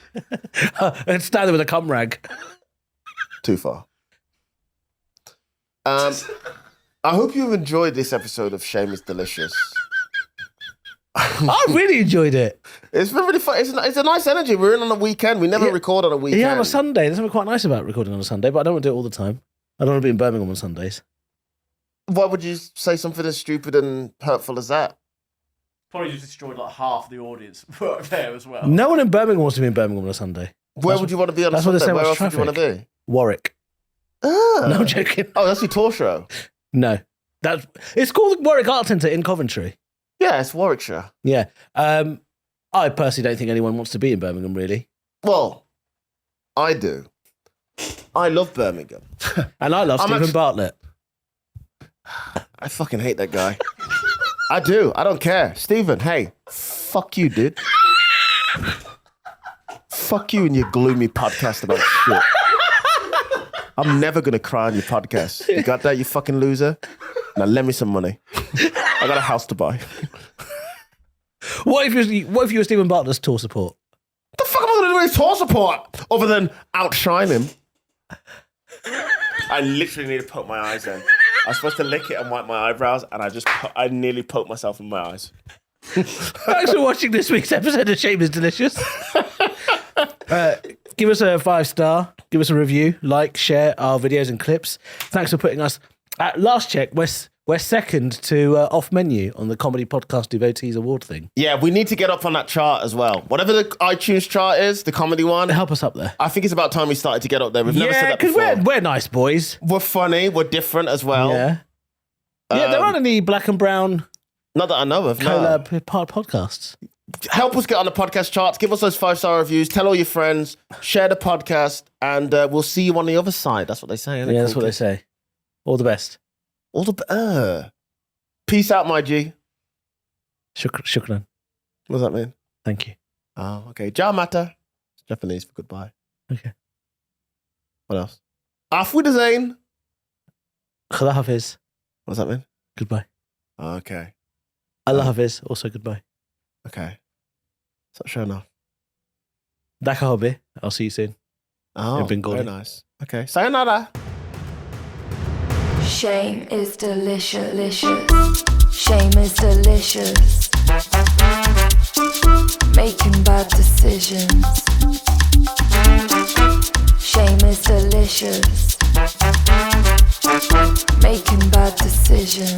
Speaker 2: And stand there with a cum rag.
Speaker 1: Too far. I hope you've enjoyed this episode of Shame is Delicious.
Speaker 2: I really enjoyed it.
Speaker 1: It's been really fun. It's a nice energy. We're in on a weekend. We never record on a weekend.
Speaker 2: Yeah, on a Sunday. There's something quite nice about recording on a Sunday, but I don't want to do it all the time. I don't want to be in Birmingham on Sundays.
Speaker 1: Why would you say something as stupid and hurtful as that?
Speaker 4: Probably just destroyed like half the audience there as well.
Speaker 2: No one in Birmingham wants to be in Birmingham on a Sunday.
Speaker 1: Where would you want to be on a Sunday? Where else would you want to be?
Speaker 2: Warwick.
Speaker 1: Ah.
Speaker 2: No, I'm joking.
Speaker 1: Oh, that's your tour show?
Speaker 2: No. It's called the Warwick Art Centre in Coventry.
Speaker 1: Yeah, it's Warwickshire.
Speaker 2: Yeah. I personally don't think anyone wants to be in Birmingham, really.
Speaker 1: Well, I do. I love Birmingham.
Speaker 2: And I love Stephen Bartlett.
Speaker 1: I fucking hate that guy. I do. I don't care. Stephen, hey, fuck you, dude. Fuck you and your gloomy podcast about shit. I'm never going to cry on your podcast. You got that, you fucking loser? Now lend me some money. I got a house to buy.
Speaker 2: What if you were Stephen Bartlett's tour support?
Speaker 1: What the fuck am I going to do with tour support other than outshine him? I literally need to poke my eyes in. I was supposed to lick it and wipe my eyebrows, and I nearly poked myself in my eyes.
Speaker 2: Thanks for watching this week's episode of Shame is Delicious. Give us a 5-star. Give us a review. Like, share our videos and clips. Thanks for putting us... At last check, we're second to Off Menu on the Comedy Podcast Devotees Award thing.
Speaker 1: Yeah, we need to get up on that chart as well. Whatever the iTunes chart is, the comedy one.
Speaker 2: Help us up there.
Speaker 1: I think it's about time we started to get up there. We've never said that before.
Speaker 2: Yeah, because we're nice boys.
Speaker 1: We're funny. We're different as well.
Speaker 2: Yeah. There aren't any black and brown...
Speaker 1: Not that I know of,
Speaker 2: collab podcasts.
Speaker 1: Help us get on the podcast charts. Give us those 5-star reviews. Tell all your friends. Share the podcast. And we'll see you on the other side. That's what they say.
Speaker 2: Yeah, that's what they say. All the best.
Speaker 1: Peace out, my G.
Speaker 2: Shukran.
Speaker 1: What does that mean?
Speaker 2: Thank you.
Speaker 1: Oh, okay. Ja mata. It's Japanese for goodbye.
Speaker 2: Okay.
Speaker 1: What else? Auf Wiedersehen.
Speaker 2: Khuda Hafiz.
Speaker 1: What does that mean?
Speaker 2: Goodbye.
Speaker 1: Okay.
Speaker 2: Allah Hafiz. Also goodbye.
Speaker 1: Okay. So sure enough.
Speaker 2: Daka Hobe. I'll see you soon.
Speaker 1: Oh, very nice. Okay. Sayonara.
Speaker 3: Shame is delicious. Shame is delicious. Making bad decisions. Shame is delicious. Making bad decisions.